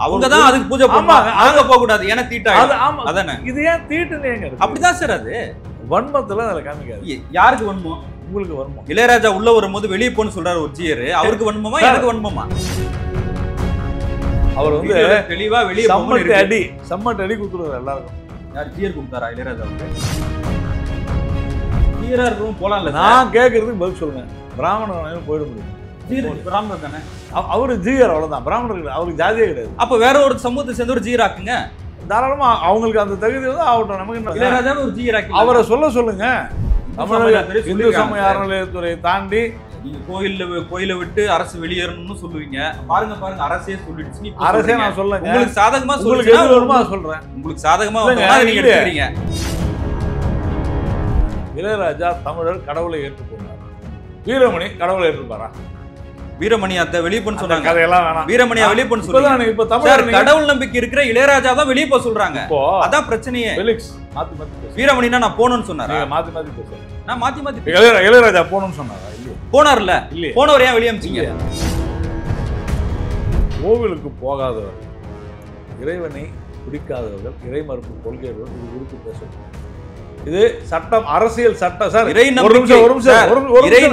அவங்க தான் அதுக்கு பூஜை பண்ணுவாங்க, நாங்க போக கூடாது ஏன்னா தீட்டாயிடும். அதானே இது ஏன் தீட்டுன்னு? அப்படிதான் சார் அது வன்மத்துல அதுல காமிக்காது. யாருக்கு வன்மம்? உங்களுக்கு வன்மம். இளையராஜா உள்ள வரும்போது வெளியே போன்னு சொல்றாரு ஒரு ஜியர், அவருக்கு வன்மமா எனக்கு வன்மமா? அவர் வந்து தெளிவா வெளியே சம்மட்டு அடி கொடுத்துருவாரு எல்லாருக்கும். யார் ஜியர் கொடுத்தாரா இளையராஜாவுக்கு? ஜியரா இருக்கவும் போலாம்ல. நான் கேட்கறதுக்கு பதில் சொல்லுங்க. பிராமணன் போயிட முடியும். பிராமணர் தானே அவரு ஜீயர், அவ்வளவுதான். பிராமணர்கள் அவருக்கு ஜாதியே கிடையாது. அப்ப வேற ஒரு சமூகத்தை சேர்ந்த ஒரு ஜீராக்குங்க, தாராளமா அவங்களுக்கு அந்த தகுதி வந்து ஆகட்டும். நமக்கு இளையராஜாவை ஒரு ஜீராக்கி அவரை சொல்லுங்க. தமிழக இந்து சமய அறநிலையத்துறை தாண்டி நீங்க கோயிலை விட்டு அரசு வெளியேறணும்னு சொல்லுவீங்க. பாருங்க அரசே சொல்லிடுச்சு. அரசே நான் சொல்லுங்க, உங்களுக்கு சாதகமா சொல்றேன். உங்களுக்கு சாதகமா நீங்க எடுத்துக்கிறீங்க. இளையராஜா தமிழர் கடவுளை ஏற்றுக்கொண்டார். வீரமணி கடவுளை ஏற்றுப்பாரா? வீரமணி அத்தை வெளியே போன்னு சொன்னாங்க. கதையெல்லாம் வேணாம். வீரமணியா வெளியே போன்னு சொல்றாங்க. இப்ப தமிழர் கடவுள் நம்பிக்கை இருக்கிற இளையராஜா தான் வெளியே போக சொல்றாங்க. அதான் பிரச்சனையே. வீரமணினா நான் போகணும்னு சொன்னாரு. மாத்தி மாத்தி பேசுறேன். நான் மாத்தி மாத்தி இளையராஜா போகணும்னு சொன்னாரா? இல்லையே. போனார்ல. போனவர் ஏன் வெளியே அனுப்பிச்சீங்க? கோவிலுக்கு போகாதவர்கள், இறைவனை பிடிக்காதவர்கள், இறை மறுப்பு கொள்கையவர்கள் இது குறித்து பேசணும். இது சட்டம், அரசியல் சட்டம். சார் இறை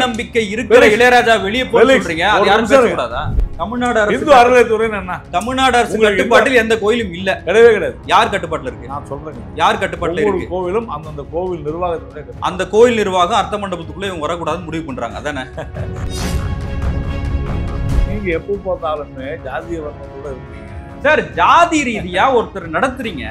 நம்பிக்கை இருக்கிற இளையராஜா வெளியே போக சொல்றீங்க, அது யாரும் பேசக்கூடாதா? தமிழ்நாடு அரசு இந்து அறநிலையத்துறை என்ன? தமிழ்நாடு அரசு கட்டுப்பாட்டில் எந்த கோயிலும் இல்ல. கிடையவே கிடையாது. யார் கட்டுப்பாட்டுல இருக்கு? நான் சொல்றேன், யார் கட்டுப்பாட்டுல இருக்கு? கோவிலும் அந்தந்த கோவில் நிர்வாகத்துறை. அந்த கோயில் நிர்வாகம் அர்த்த மண்டபத்துக்குள்ள இவங்க வரக்கூடாதுன்னு முடிவு பண்றாங்க. அதானே? நீங்க எப்போ பார்த்தாலுமே ஜாதிய வர்ணத்தோட இருக்கீங்க சார். ஜாதி ரீதியா ஒருத்தர் நடத்துறீங்க.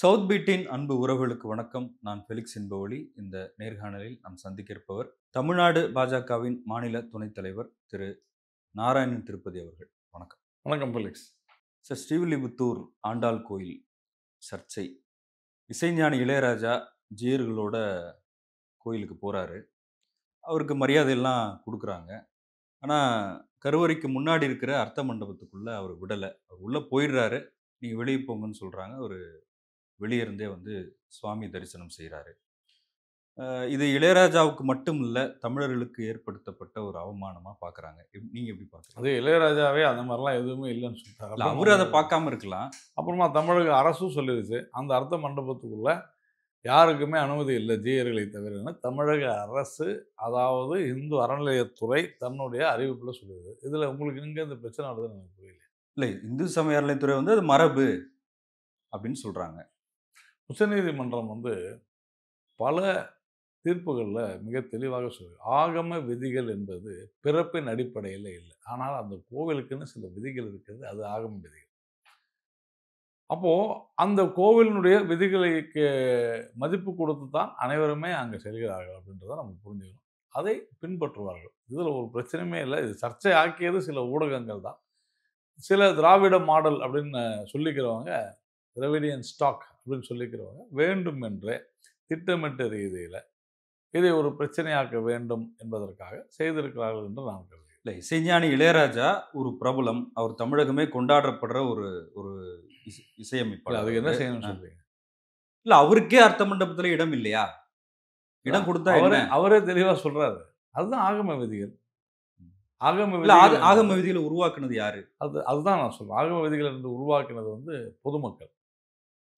சவுத் பீட்டின் அன்பு உறவுகளுக்கு வணக்கம். நான் ஃபெலிக்ஸ் என்பவழி. இந்த நேர்காணலில் நாம் சந்திக்க இருப்பவர் தமிழ்நாடு பாஜகவின் மாநில துணைத் தலைவர் திரு நாராயணன் திருப்பதி அவர்கள். வணக்கம். வணக்கம் ஃபெலிக்ஸ். சார், ஸ்ரீவில்லிபுத்தூர் ஆண்டாள் கோயில் சர்ச்சை. இசைஞானி இளையராஜா ஜியர்களோட கோயிலுக்கு போகிறாரு. அவருக்கு மரியாதையெல்லாம் கொடுக்குறாங்க. ஆனால் கருவறைக்கு முன்னாடி இருக்கிற அர்த்த மண்டபத்துக்குள்ளே அவர் விடலை. அவர் உள்ளே போயிடுறாரு. நீங்கள் வெளியே போங்கன்னு சொல்கிறாங்க. அவர் வெளியே இருந்தே வந்து சுவாமி தரிசனம் செய்கிறாரு. இது இளையராஜாவுக்கு மட்டும் இல்லை, தமிழர்களுக்கு ஏற்படுத்தப்பட்ட ஒரு அவமானமாக பார்க்குறாங்க. நீங்கள் எப்படி பார்க்குறீங்க? அது இளையராஜாவே அந்த மாதிரிலாம் எதுவுமே இல்லைன்னு சொல்லிட்டாங்க. இல்லை, அவர் அதை பார்க்காம இருக்கலாம். அப்புறமா தமிழக அரசும் சொல்லிடுச்சு, அந்த அர்த்த மண்டபத்துக்குள்ளே யாருக்குமே அனுமதி இல்லை ஜீயர்களை தவிர. தமிழக அரசு, அதாவது இந்து அறநிலையத்துறை தன்னுடைய அறிவிப்பில் சொல்லுது. இதில் உங்களுக்கு இங்கே இந்த பிரச்சனை வருதுன்னு எனக்கு புரியல. இல்லை, இந்து சமய அறநிலையத்துறை வந்து அது மரபு அப்படின்னு சொல்கிறாங்க. உச்சநீதிமன்றம் வந்து பல தீர்ப்புகளில் மிக தெளிவாக சொல்லுது, ஆகம விதிகள் என்பது பிறப்பின் அடிப்படையில் இல்லை, ஆனால் அந்த கோவிலுக்குன்னு சில விதிகள் இருக்கிறது, அது ஆகம விதிகள். அப்போது அந்த கோவிலினுடைய விதிகளுக்கு மதிப்பு கொடுத்து தான் அனைவருமே அங்கே செல்கிறார்கள் அப்படின்றத நம்ம புரிஞ்சுக்கணும். அதை பின்பற்றுவார்கள். இதில் ஒரு பிரச்சனையுமே இல்லை. இது சர்ச்சை ஆக்கியது சில ஊடகங்கள் தான். சில திராவிட மாடல் அப்படின்னு சொல்லிக்கிறவங்க, திராவிடியன் ஸ்டாக் அப்படின்னு சொல்லிக்கிறவங்க வேண்டும் என்றே திட்டமிட்ட ரீதியில் இதை ஒரு பிரச்சனையாக்க வேண்டும் என்பதற்காக செய்திருக்கிறார்கள் என்று நான் கருதுகிறேன். இல்லை, இசைஞானி இளையராஜா ஒரு பிரபலம். அவர் தமிழகமே கொண்டாடப்படுற ஒரு ஒரு இசையமைப்பாளர். அதுக்கு என்ன செய்யணும்னு சொல்றீங்க? இல்லை, அவருக்கே அர்த்த மண்டபத்தில் இடம் இல்லையா? இடம் கொடுத்தா அவரே தெளிவாக சொல்றாரு, அதுதான் ஆகம விதிகள். ஆகம விதிகளை உருவாக்குனது யாரு? அதுதான் நான் சொல்றேன். ஆகம விதிகள் என்று உருவாக்குனது வந்து பொதுமக்கள்.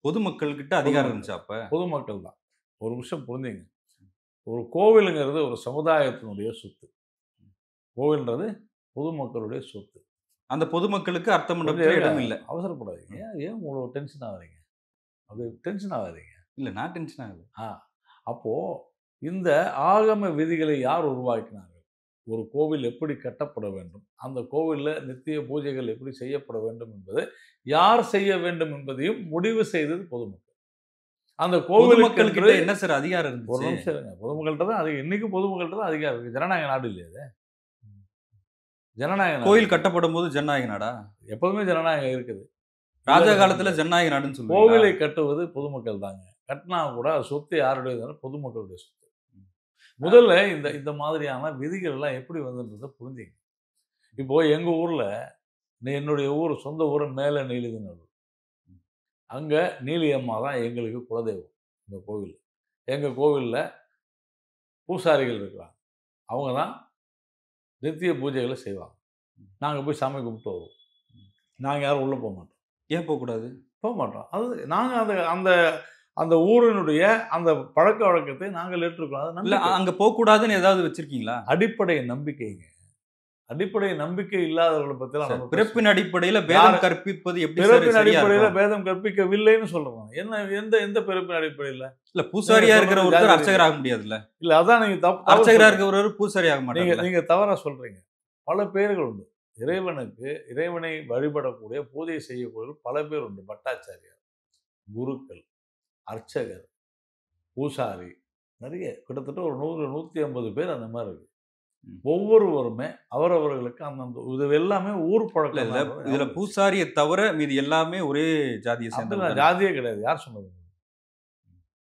பொதுமக்கள் கிட்ட அதிகாரம் இருந்துச்சு. அப்ப பொதுமக்கள் தான். ஒரு விஷயம் புரிஞ்சுங்க, ஒரு கோவிலுங்கிறது ஒரு சமுதாயத்தினுடைய சொத்து. கோவில்ன்றது பொதுமக்களுடைய சொத்து. அந்த பொதுமக்களுக்கு அர்த்த மண்டபத்தில் இடம் இல்லை. அவசரப்படாதீங்க. ஏன் இவ்வளோ டென்ஷன் ஆகாதீங்க? அப்படி டென்ஷன் ஆகாதீங்க. இல்லை, நான் டென்ஷன் ஆகுது. அப்போ இந்த ஆகம விதிகளை யார் உருவாக்கினார்கள்? ஒரு கோவில் எப்படி கட்டப்பட வேண்டும், அந்த கோவிலில் நித்திய பூஜைகள் எப்படி செய்யப்பட வேண்டும் என்பதை யார் செய்ய வேண்டும் என்பதையும் முடிவு செய்தது பொதுமக்கள். அந்த கோவிலுக்கு என்ன சார் அதிகாரம் இருக்கு? ஒரு நிமிஷம் இருங்க. பொதுமக்கள்கிட்ட தான் அதிகம். இன்னைக்கு பொதுமக்கள்கிட்ட தான் அதிகாரம் இருக்கு. ஜனநாயக நாடு இல்லையா அது? ஜனநாயக கோயில் கட்டப்படும் போது ஜனநாயக நாடா? எப்போதுமே ஜனநாயகம் இருக்குது. ராஜா காலத்துல ஜனநாயக நாடுன்னு சொல்லுவாங்க. கோவிலை கட்டுவது பொதுமக்கள் தாங்க. கட்டினா கூட சொத்து யாருடைய? பொதுமக்களுடைய சொத்து. முதல்ல இந்த மாதிரியான விதிகள் எல்லாம் எப்படி வந்துன்றதை புரிஞ்சுங்க. இப்போ எங்க ஊர்ல, என்னுடைய ஊர் சொந்த ஊர் மேல நீலிதநல்லூர். அங்க நீலியம்மா தான் எங்களுக்கு குலதெய்வம். இந்த கோவில், எங்க கோவில்ல பூசாரிகள் இருக்கிறாங்க. அவங்க தான் நித்திய பூஜைகளை செய்வாங்க. நாங்க போய் சாமி கும்பிட்டு வருவோம். நாங்க யாரும் உள்ள போமாட்டோம். ஏன் போகக்கூடாது? போமாட்டோம். அது நாங்க அந்த அந்த அந்த ஊரினுடைய அந்த பழக்கவழக்கத்தை நாங்கள் ஏற்றுக்கொள்வோம். அது இல்ல நம்பிக்கை. அங்க போகக்கூடாதுன்னு ஏதாவது வச்சிருக்கீங்களா? அடிப்படை நம்பிக்கைங்க. அடிப்படை நம்பிக்கை இல்லாதவர்கள பத்திலாம் சார், நம்ம பிறப்பின் அடிப்படையில யாரு- பேதம் கற்பிப்பது எப்படி சார் பிறப்பின் சரியா அடிப்படையில இருக்கும்? பேதம் கற்பிக்கவில்லைன்னு சொல்றோம். என்ன எந்த பிறப்பின் அடிப்படையில? இல்ல பூசாரியா நீங்க இருக்கிற சொல்றது ஒருத்தர் ஜாதி அர்ச்சகர் ஆக முடியாதுல்ல? இல்ல அதான் நீங்க தவறு அர்ச்சகரா சொல்றீங்க. இருக்கிறவர் பூசாரி ஆக நீங்க மாட்டாங்கல்ல? நீங்க தவறா சொல்றீங்க. பல பேர்கள் உண்டு. இறைவனை வழிபடக்கூடிய, பூஜை செய்யக்கூடிய பல பேர் உண்டு. பட்டாச்சாரியார், குருக்கள், அர்ச்சகர், பூசாரி, நிறைய கிட்டத்தட்ட ஒரு 100, 150 பேர் அந்த மாரி இருக்கு. ம். ஒவ்வொருவருமே அவரவர்களுக்கு அந்தந்த இது எல்லாமே ஊர் இல்ல பழக்கம் இதுல தான். இதுல பூசாரியை தவிர மீதி எல்லாமே ஒரே ஜாதியை அப்படிலாம் சேர்ந்தவங்க. ஜாதியே கிடையாது. யார் சொன்னது உங்களுக்கு?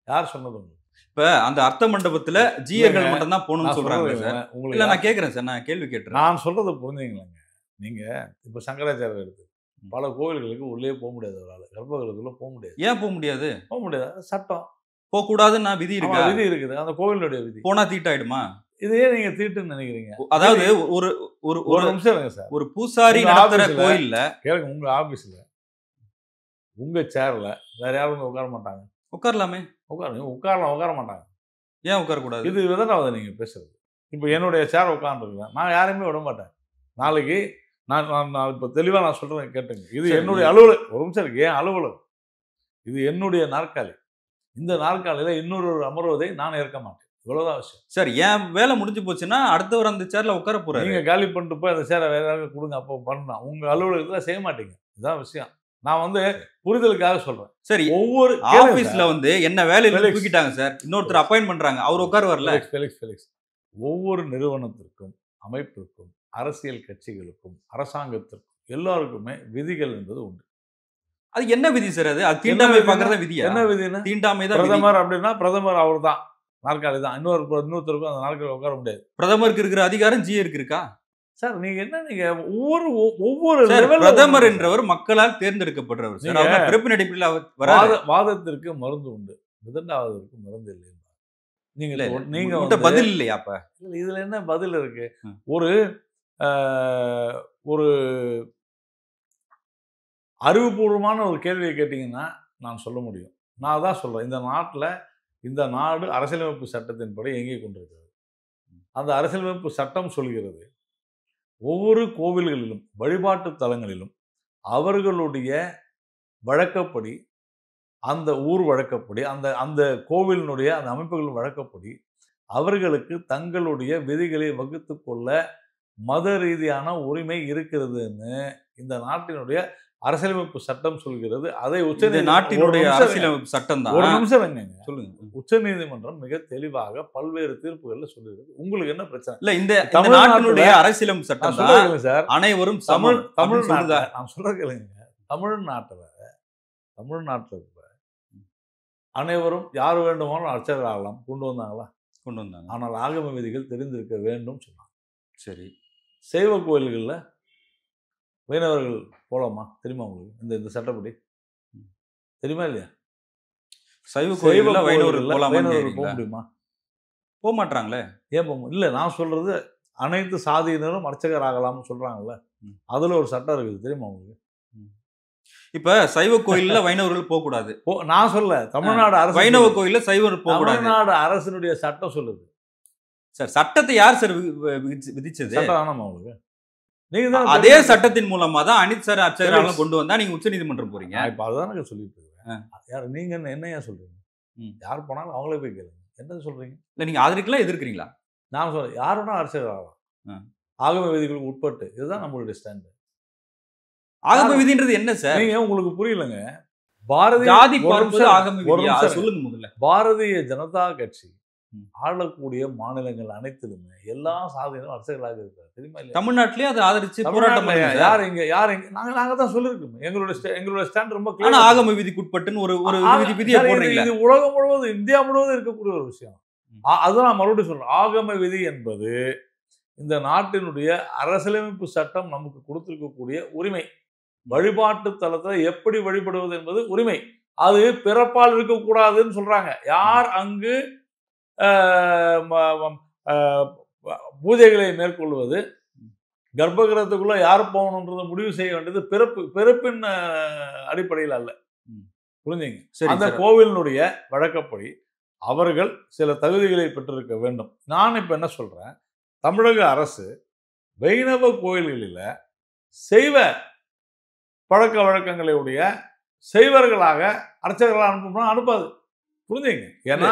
யார் சொன்னது உங்களுக்கு? இப்ப அந்த அர்த்த மண்டபத்துல ஜீயர்கள் இல்லைங்க. மட்டும் தான் போகணும்னு நான் சொல்றாங்க சொல்றது சார். இல்ல. உங்களுக்கு இல்ல நான் கேக்குறேன் சார், நான் கேள்வி கேட்டுறேன். நான் சொல்றத புரிஞ்சுக்கலங்க. நீங்க இப்ப சங்கராச்சாரியர் எடுத்து பல கோவில்களுக்கு உள்ளே போக முடியாது அவரால. கர்ப்பகிரகத்துக்குள்ள போக முடியாது. ஏன் போக முடியாது? போக முடியாது. அது சட்டம். போக கூடாதுன்னு நான் விதி ஆமா, இருக்கா? விதி இருக்குது. அந்த கோவிலுடைய விதி. போனா தீட்டாயிடுமா? இது ஏன் நீங்க தீட்டுன்னு நினைக்கிறீங்க? அதாவது ஒரு ஒரு ஒரு ஒரு நிமிஷம் இருங்க சார். ஒரு பூசாரி உங்க நடத்துற ஆபீஸ்ல கோயில்ல கேளுங்க. உங்க ஆபீஸ்ல உங்க சேர்ல வேற யாரும் வந்து உட்கார மாட்டாங்க. உட்காரலாமே. உட்காருங்க. உட்காரலாம், உட்கார மாட்டாங்க. ஏன் உட்கார கூடாது? இது விதண்டாவது நீங்க பேசுறது. இப்போ என்னுடைய சேர் உட்காந்துருக்கேன். நான் யாரையுமே விட மாட்டேன். நாளைக்கு நான் இப்போ தெளிவா நான் சொல்றேன் கேட்டுங்க. இது சரி. என்னுடைய அலுவலகம். ஒரு நிமிஷம் இருக்கு. ஏன் அலுவலகம்? இது என்னுடைய நாற்காலி. இந்த நாற்காலியில இன்னொரு அமர்வதை நான் ஏற்க மாட்டேன். இவ்வளவுதான் விஷயம். சார் என் வேலை முடிஞ்சு போச்சுன்னா அடுத்தவர் அந்த சேர்ல உட்கார போறாரு. நீங்க காலி பண்ணிட்டு போய் அந்த சேரை வேற யாருக்கும் கொடுங்க. அப்போ பண்ணலாம். உங்க அலுவலகத்துல செய்ய மாட்டீங்க. இதுதான் விஷயம். நான் வந்து புரிதலுக்காக சொல்றேன். சரி, ஒவ்வொரு ஆபீஸ்ல வந்து என்ன வேலையில ஃபெலிக்ஸ். தூக்கிட்டாங்க சார். இன்னொருத்தர் அப்பாயிண்ட் பண்றாங்க. அவர் உட்கார வரல. ஃபெலிக்ஸ். ஒவ்வொரு நிறுவனத்திற்கும், அமைப்பிற்கும், அரசியல் கட்சிகளுக்கும், அரசாங்கத்திற்கும் எல்லாருக்குமே விதிகள் என்பது உண்டு. அது என்ன விதி சார் அது? அது தீண்டாமை விதினா? பாக்குறத விதியா? என்ன விதினா? தீண்டாமை தான் விதி. பிரதமர் அப்படின்னா பிரதமர் அவர்தான். நாற்காலி தான். இன்னொருத்தருக்கும் அந்த நாற்காலி உட்கார முடியாது. பிரதமருக்கு இருக்கிற அதிகாரம் ஜிஏருக்கு இருக்கா? சார் நீங்க ஒவ்வொரு சார் level ல பிரதமர் என்றவர் மக்களால் தேர்ந்தெடுக்கப்படுறவர் சார். நீங்க அவங்க பிறப்பின் அடிப்படையில் அவர் வராது. வாதத்திற்கு மருந்து உண்டு. விதண்டாவதற்கு மருந்து இல்லை. நீங்க இல்ல, நீங்க உங்கள்ட்ட வந்து பதில் இல்லையா அப்ப? இதுல என்ன பதில் இருக்கு? ம். ஒரு அஹ், ஒரு அறிவுபூர்வமான ஒரு கேள்வியை கேட்டீங்கன்னா நான் சொல்ல முடியும். நான் தான் சொல்றேன். இந்த நாடு அரசியலமைப்பு சட்டத்தின்படி இயங்கிக் கொண்டிருக்கிறது. அந்த அரசியலமைப்பு சட்டம் சொல்கிறது ஒவ்வொரு கோவில்களிலும், வழிபாட்டு தலங்களிலும் அவர்களுடைய வழக்கப்படி, அந்த ஊர் வழக்கப்படி, அந்த அந்த கோவிலினுடைய அந்த அமைப்புகளின் வழக்கப்படி அவர்களுக்கு தங்களுடைய விதிகளை வகுத்துக் கொள்ள மத ரீதியான உரிமை இருக்கிறதுன்னு இந்த நாட்டினுடைய அரசியலமைப்பு சட்டம் சொல்கிறது. அதை இந்த நாட்டினுடைய அரசியலமைப்பு சட்டம் ஒரு தான். நிமிஷம் வைங்க. சொல்லுங்க. உச்சநீதிமன்றம் மிக தெளிவாக பல்வேறு தீர்ப்புகள்ல சொல்லுகிறது. உங்களுக்கு என்ன பிரச்சனை? இல்ல இந்த தமிழ்நாட்டுல- நாட்டினுடைய அரசியலமைப்பு நான் சட்டம் சொல்றது தான் கேளுங்க சார். அனைவரும் சமம் அப்படின்னு தமிழ்நாட்டுல சொல்லுதா? நான் சொல்றது கேளுங்க. தமிழ்நாட்டுல இப்ப அனைவரும் யார் வேண்டுமானாலும் அர்ச்சகர் ஆகலாம் கொண்டு வந்தாங்களா? கொண்டு வந்தாங்க. ஆனால் ஆகம விதிகள் தெரிந்திருக்க வேண்டும் சொன்னாங்க. சரி. சைவ கோயில்கள்ல வைணவர்கள் போலாமா? தெரியுமா உங்களுக்கு? இந்த சட்டப்படி தெரியுமா இல்லையா? சைவ சைவ கோயில்ல வைணவர்கள் கோயில்கள்ல போலாமான்னு வைணவர்கள் போக கேக்குறீங்களா? முடியுமா? போக மாட்டாங்களே. ஏன் போக இல்ல நான் சொல்றது அனைத்து சாதியினரும் அர்ச்சகர் ஆகலாம்னு சொல்றாங்கல்ல. ம். அதுல ஒரு சட்டம் இருக்குது. தெரியுமா உங்களுக்கு? இப்ப சைவ கோயில்ல வைணவர்கள் போக கூடாது. நான் சொல்ல தமிழ்நாடு அரசு வைணவ கோயில்ல சைவர் போக கூடாது. தமிழ்நாடு அரசினுடைய சட்டம் சொல்லுது. சார் சட்டத்தை யார் சார் விதிச்சது? சட்டம் வேணாமா உங்களுக்கு? நீங்க தான் அதே சட்டத்தின் மூலமா தான் அனித் சார் அர்ச்சகராலும் கொண்டு வந்தா நீங்க உச்சநீதிமன்றம் போறீங்க. இப்ப அதுதானே சொல்லிட்டு இருக்கேன். யார் நீங்க என்ன ஏன் சொல்றீங்க? ம். யார் போனாலும் அவங்களே போய் கேளுங்க. என்ன சொல்றீங்க? இல்ல நீங்க அதுக்கெல்லாம் எதிர்க்கிறீங்களா? நான் சொல்றேன் யார் வேணா அர்ச்சகர் ஆகலாம். ம். ஆகம விதிகளுக்கு உட்பட்டு. இதுதான் நம்மளுடைய ஸ்டாண்ட். ஆகம விதின்றது என்ன சார்? நீங்க உங்களுக்கு புரியலங்க. பாரதிய ஜாதி ஒரு பார்ப்பது நிமிஷம் ஆகம ஒரு விதியா? நிமிஷம் சொல்லுங்க முதல்ல. பாரதிய ஜனதா கட்சி ம். ஆளக்கூடிய மாநிலங்கள் அனைத்திலுமே எல்லா சாதியினரும் அரசர்களாக இருக்கிறார். தெரியுமா இல்லையா? தமிழ்நாட்டிலேயே அதை ஆதரிச்சு போராட்டம் தமிழ்நாட்டுல பண்ணுங்க. யார் இங்க நாங்க தான் சொல்லிருக்கோம். எங்களுடைய ஸ்டாண்ட் ரொம்ப ஆனா clear. ஆகம விதிக்குட்பட்டுன்னு ஒரு விதியை சார், போடுறீங்களா? இது உலகம் முழுவதும் இந்தியா முழுவதும் இருக்கக்கூடிய ஒரு விஷயம். ம். அதுதான் நான் மறுபடியும் சொல்றேன். ஆகம விதி என்பது இந்த நாட்டினுடைய அரசியலமைப்பு சட்டம் நமக்கு கொடுத்திருக்கக்கூடிய உரிமை. வழிபாட்டு தலத்துல எப்படி வழிபடுவது என்பது உரிமை. அது பிறப்பால் இருக்கக்கூடாதுன்னு சொல்றாங்க. யார் அங்கு பூஜைகளை மேற்கொள்வது, கர்ப்பகிரகத்துக்குள்ள யார் போகணுன்றதை முடிவு செய்ய வேண்டியது பிறப்பின் அடிப்படையில் அல்ல. புரிஞ்சுங்க. அந்த கோவிலினுடைய வழக்கப்படி அவர்கள் சில தகுதிகளை பெற்றிருக்க வேண்டும். நான் இப்ப என்ன சொல்றேன், தமிழக அரசு வைணவ கோயில்களில் செய்வ பழக்க வழக்கங்களை உடைய செய்வர்களாக அர்ச்சகர்களாக அனுப்பாது. புரிஞ்சுங்க. ஏன்னா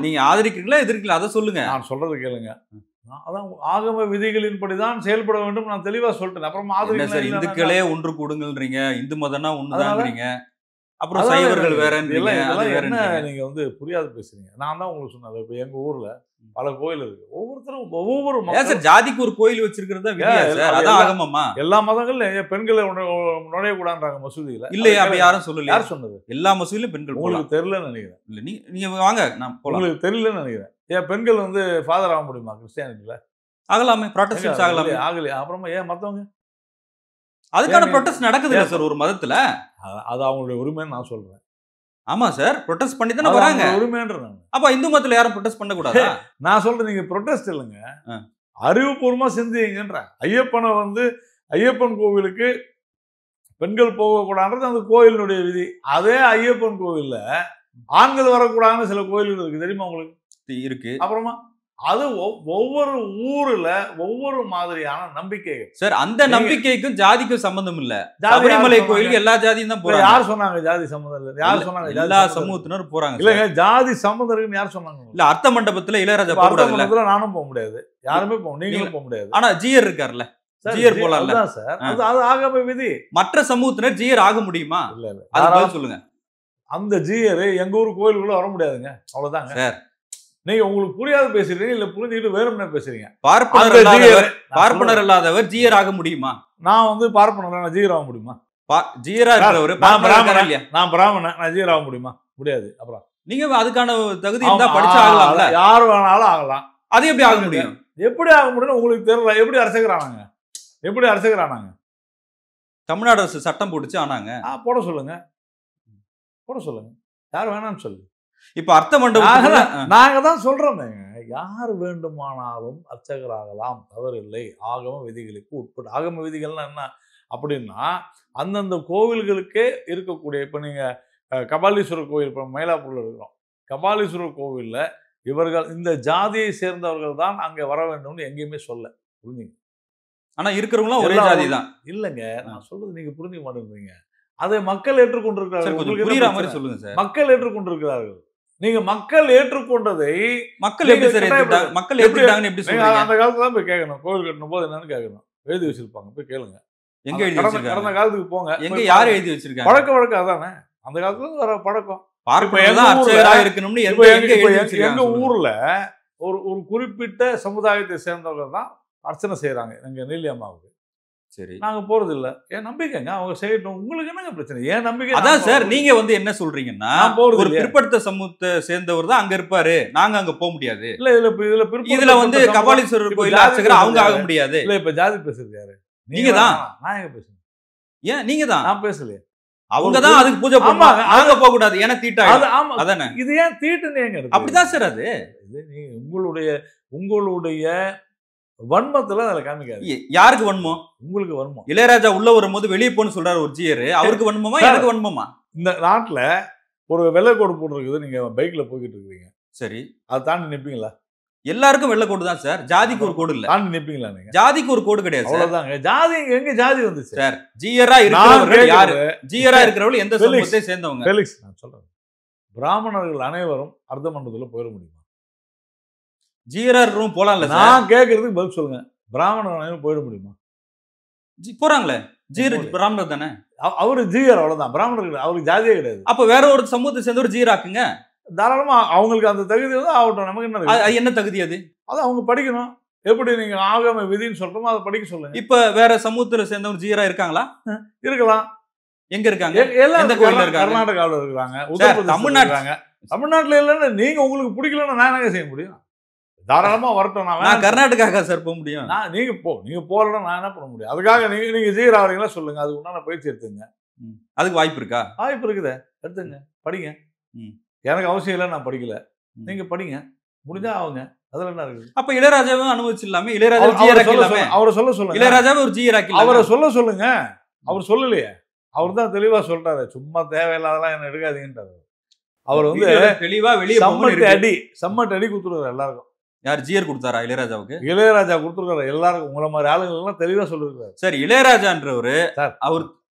நீங்க ஆதரிக்கிறீங்களா எதிர்க்கல அதை சொல்லுங்க. நான் சொல்றது கேளுங்க. அதான் ஆகம விதிகளின்படிதான் செயல்பட வேண்டும். நான் தெளிவா சொல்லிட்டேன். அப்புறம் இந்துக்களே ஒன்று கூடுங்கள்ன்றீங்க, இந்து மதம்னா ஒண்ணுதான்றீங்க, அப்புறம் சைவர்கள் வேற என்ன நீங்க வந்து புரியாது பேசுறீங்க. நான் தான் உங்களுக்கு சொன்னேன். இப்ப எங்க ஊர்ல பல கோயில் இருக்கு. ஒவ்வொருத்தரும் ஒவ்வொரு ஜாதிக்கு ஒரு கோயில் வச்சிருக்கிறதா அதான் ஆகமமா? எல்லா மதங்கள்லயும் பெண்களை நுழையக்கூடாதுன்றாங்க மசூதியில. இல்லையா? அப்படி யாரும் சொல்லல. யார் சொன்னது? எல்லா மசூதியிலும் பெண்கள். உங்களுக்கு தெரியலன்னு நினைக்கிறேன். இல்ல நீங்க வாங்க, நான் உங்களுக்கு தெரியலன்னு நினைக்கிறேன். ஏன் பெண்கள் வந்து ஃபாதர் ஆக முடியுமா கிறிஸ்டியானிட்டில? ஆகலாமே, ப்ராட்டஸ்டன்ட்ஸ் ஆகலாமே. ஆகலையா? அப்புறமா ஏன் மத்தவங்க? அதுக்கான ப்ரொடெஸ்ட் நடக்குது இல்ல சார் ஒரு மதத்துல. அது அவங்களுடைய உரிமைன்னு நான் சொல்றேன். ஆமா சார், ப்ரொடெஸ்ட் பண்ணி தானே வராங்க. உரிமைன்ற அப்ப இந்து மதத்துல யாரும் ப்ரொடெஸ்ட் பண்ண கூடாதா? நான் சொல்றேன், நீங்க ப்ரொடெஸ்ட் இல்லைங்க, அறிவுபூர்வமா சிந்திங்கன்ற. ஐயப்பனை வந்து ஐயப்பன் கோவிலுக்கு பெண்கள் போகக்கூடாதுன்றது அந்த கோயிலினுடைய விதி. அதே ஐயப்பன் கோவில்ல ஆண்கள் வரக்கூடாதுன்னு சில கோயில்கள் இருக்கு, தெரியுமா உங்களுக்கு? இருக்கு. அப்புறமா அது ஒவ்வொரு ஊர்ல ஒவ்வொரு மாதிரியான நம்பிக்கைகள் சார். அந்த நம்பிக்கைக்கும் ஜாதிக்கும் சம்பந்தம் இல்ல. சபரிமலை கோயிலுக்கு எல்லா ஜாதியும் தான் போறாங்க. யார் சொன்னாங்க ஜாதி சம்பந்தம் இல்ல? யார் சொன்னாங்க? எல்லா சமூகத்தினரும் போறாங்க. இல்லங்க, ஜாதி சம்பந்தம் இருக்குன்னு யார் சொன்னாங்க? இல்ல, அர்த்த மண்டபத்துல இளையராஜா போக கூடாது. நானும் போக முடியாது, யாருமே போக, நீங்களும் போக முடியாது. ஆனா ஜிஆர் இருக்கார்ல, ஜிஆர் போலாம்ல சார். அது ஆகம விதி. மற்ற சமூகத்தினர் ஜிஆர் ஆக முடியுமா? இல்ல இல்ல, அது சொல்லுங்க. அந்த ஜிஆர் எங்க ஊர் கோயிலுக்குள்ள வர முடியாதுங்க, அவ்வளவுதாங்க சார். நீங்க உங்களுக்கு புரியாது பேசுறீங்க, இல்ல புரிஞ்சுக்கிட்டு வேறும்னே பேசுறீங்க. பார்ப்பனர் இல்லாதவர் ஜிஆர் ஆக முடியுமா? நான் வந்து பார்ப்பனர், நான் ஜிஆர் ஆக முடியுமா? ஜிஆரா இருக்கிறவர் நான் பிராமணன், நான் ஜிஆர் ஆக முடியுமா? முடியாது. அப்புறம் நீங்க அதுக்கான தகுதி இருந்தா படிச்சு ஆகலாம்ல. யார் வேணாலும் ஆகலாம். அது எப்படி ஆக முடியும்? எப்படி ஆக முடியும் உங்களுக்கு தெரியல. எப்படி அர்ச்சகரானாங்க? எப்படி அர்ச்சகரானாங்க? தமிழ்நாடு அரசு சட்டம் போட்டுச்சு ஆனாங்க. போட சொல்லுங்க, போட சொல்லுங்க. யார் வேணாம்னு சொல்லு. இப்ப அர்த்த மண்டபம் நாங்க தான் சொல்றோம், யார் வேண்டுமானாலும் அர்ச்சகராகலாம், தவறில்லை, ஆகம விதிகளுக்கு உட்பட்டு. ஆகம விதிகள்னா என்ன அப்படின்னா, அந்தந்த கோவில்களுக்கே இருக்கக்கூடிய, இப்ப நீங்க கபாலீஸ்வரர் கோவில், இப்ப மயிலாப்பூர்ல இருக்கிறோம், கபாலீஸ்வரர் கோவில்ல இவர்கள் இந்த ஜாதியை சேர்ந்தவர்கள் தான் அங்க வர வேண்டும்னு எங்கேயுமே சொல்ல. புரிஞ்சுங்க. ஆனா இருக்கிறவங்களும் ஒரே ஜாதி தான். இல்லங்க, நான் சொல்றது நீங்க புரிஞ்சுக்க மாட்டேங்கிறீங்க. அதை மக்கள் ஏற்றுக்கொண்டிருக்கிறார்கள். சொல்லுங்க சார். மக்கள் ஏற்றுக்கொண்டிருக்கிறார்கள். நீங்க மக்கள் ஏற்றுக்கொண்டதை மக்கள் எப்படி ஏற்றுக்கிட்டாங்கன்னு எப்படி சொல்றீங்க? அந்த காலத்துல தான் போய் கேட்கணும். கோவில் கட்டணும் போது என்னன்னு கேட்கணும். எழுதி வச்சிருப்பாங்க, போய் கேளுங்க. எங்க எழுதி வச்சிருக்காங்க? கடந்த காலத்துக்கு போங்க. எங்க யார் எழுதி வச்சிருக்காங்க? பழக்கம் அதானே, அந்த காலத்துல இருந்து வர பழக்கம். எங்க ஊர்ல ஒரு குறிப்பிட்ட சமுதாயத்தை சேர்ந்தவர்கள் தான் அர்ச்சனை செய்யறாங்க எங்க நீலியம்மாவுக்கு. சரி, நாங்க போறது இல்ல. என் நம்பிக்கைங்க, அவங்க செய்யட்டும். உங்களுக்கு என்னங்க பிரச்சனை? ஏன் நம்பிக்கை? அதான் சார், நீங்க வந்து என்ன சொல்றீங்கன்னா, ஒரு பிற்படுத்த சமூகத்தை சேர்ந்தவர் தான் அங்க இருப்பாரு, நாங்க அங்க போக முடியாது. இல்ல இதுல வந்து கபாலீஸ்வரர் கோயில் அர்ச்சகர் அவங்க ஆக முடியாது. இல்ல, இப்ப ஜாதி பேசுறாரு. நீங்க தான். நான் எங்க பேசுறேன்? ஏன் நீங்க தான்? நான் பேசலையே. அவங்க தான் அதுக்கு பூஜை பண்ணுவாங்க, நாங்க போக கூடாது. ஏன்னா தீட்டாயிடும். ஆமா, அதானே. இது ஏன் தீட்டுன்னு ஏங்க? அப்படிதான் சார். அது உங்களுடைய வன்மத்துல அதுல காமிக்காது. யாருக்கு வன்மம்? உங்களுக்கு வன்மம். இளையராஜா உள்ள வரும்போது வெளியே போன்னு சொல்றாரு ஒரு ஜிஆர், அவருக்கு வன்மமா எனக்கு வன்மமா? இந்த நாட்டுல ஒரு வெள்ளைக்கோடு போட்டுருக்குது, நீங்க பைக்ல போய்கிட்டு இருக்கீங்க, சரி, அதை தாண்டி நிப்பீங்களா? எல்லாருக்கும் வெள்ளை கோடு தான் சார், ஜாதிக்கு ஒரு கோடு இல்ல. தாண்டி நிப்பீங்களா நீங்க? ஜாதிக்கு ஒரு கோடு கிடையாது. அவ்வளவுதாங்க. ஜாதி எங்க ஜாதி வந்துச்சு சார்? ஜிஆரா இருக்கிறவங்க யாரு? ஜிஆரா இருக்கிறவங்க எந்த சமூகத்தை சேர்ந்தவங்க? ஃபெலிக்ஸ், நான் சொல்றேன், பிராமணர்கள் அனைவரும் அர்த்த மண்டபத்துல போயிட முடியுமா? ஜிஆரா இருக்கிறவங்க போலாம்ல சார்? நான் கேட்கறதுக்கு பதில் சொல்லுங்க. பிராமணர்கள் அனைவரும் போயிட முடியுமா? போறாங்களே. ஜிஆர் பிராமணர் தானே. அவரு ஜிஆர், அவ்வளவுதான். பிராமணர்கள் அவருக்கு ஜாதியே கிடையாது. அப்ப வேற ஒரு சமூகத்தை சேர்ந்த ஒரு ஜிஆர் ஆக்குங்க. தாராளமா அவங்களுக்கு அந்த தகுதி வந்து ஆகட்டும். நமக்கு என்ன தகுதி? அது அவங்க படிக்கணும். எப்படி நீங்க ஆகம விதின்னு சொல்றோமோ அதை படிக்க சொல்லுங்க. இப்ப வேற சமூகத்துல சேர்ந்தவங்க ஜிஆரா இருக்காங்களா? இருக்கலாம். எங்க இருக்காங்க? எந்த கோயில்ல இருக்காங்க? கர்நாடகாவில் இருக்காங்க, தமிழ்நாட்டுல இல்லைன்னு நீங்க உங்களுக்கு பிடிக்கலன்னு நான் என்ன செய்ய முடியும்? தாராளமா வரட்டும். நான் கர்நாடகா சார் போக முடியும். நீங்க போறத நான் என்ன பண்ண முடியும்? அதுக்காக நீங்க ஜிஆர் ஆகிறீங்களா சொல்லுங்க. அதுக்கு உண்டான பயிற்சி எடுத்துங்க. அதுக்கு வாய்ப்பு இருக்கா? வாய்ப்பு இருக்குதே, எடுத்துங்க, படிங்க. எனக்கு அவசியம் இல்லை, நான் படிக்கல, நீங்க படிங்க. முடிஞ்சா அவங்க அதுல என்ன இருக்குது? அப்ப இளையராஜாவும் அனுமதிச்சிடலாமே, இளையராஜா ஜிஆர் ஆக்கிடலாமே, அவரை சொல்ல சொல்லுங்க, இளையராஜாவை ஒரு ஜிஆர் அவரை ஆக்கிடலாமே. சொல்ல சொல்லுங்க. அவர் சொல்லலையே, அவர் தான் தெளிவா சொல்லிட்டாரு, சும்மா தேவையில்லாதெல்லாம் என்ன எடுக்காதீங்கன்றாரு. அவர் வந்து வீடியோல தெளிவா வெளிய செம்மட்டு அடி கொடுத்துருவாரு எல்லாருக்கும். யார் ஜிஆர் கொடுத்தாரா இளையராஜாவுக்கு? இளையராஜா கொடுத்துருக்காரு எல்லாருக்கும், உங்களை மாதிரி ஆளுங்க எல்லாம் தெளிவா சொல்லிருக்காரு. சரி, இளையராஜான்றவரு சார் அவர்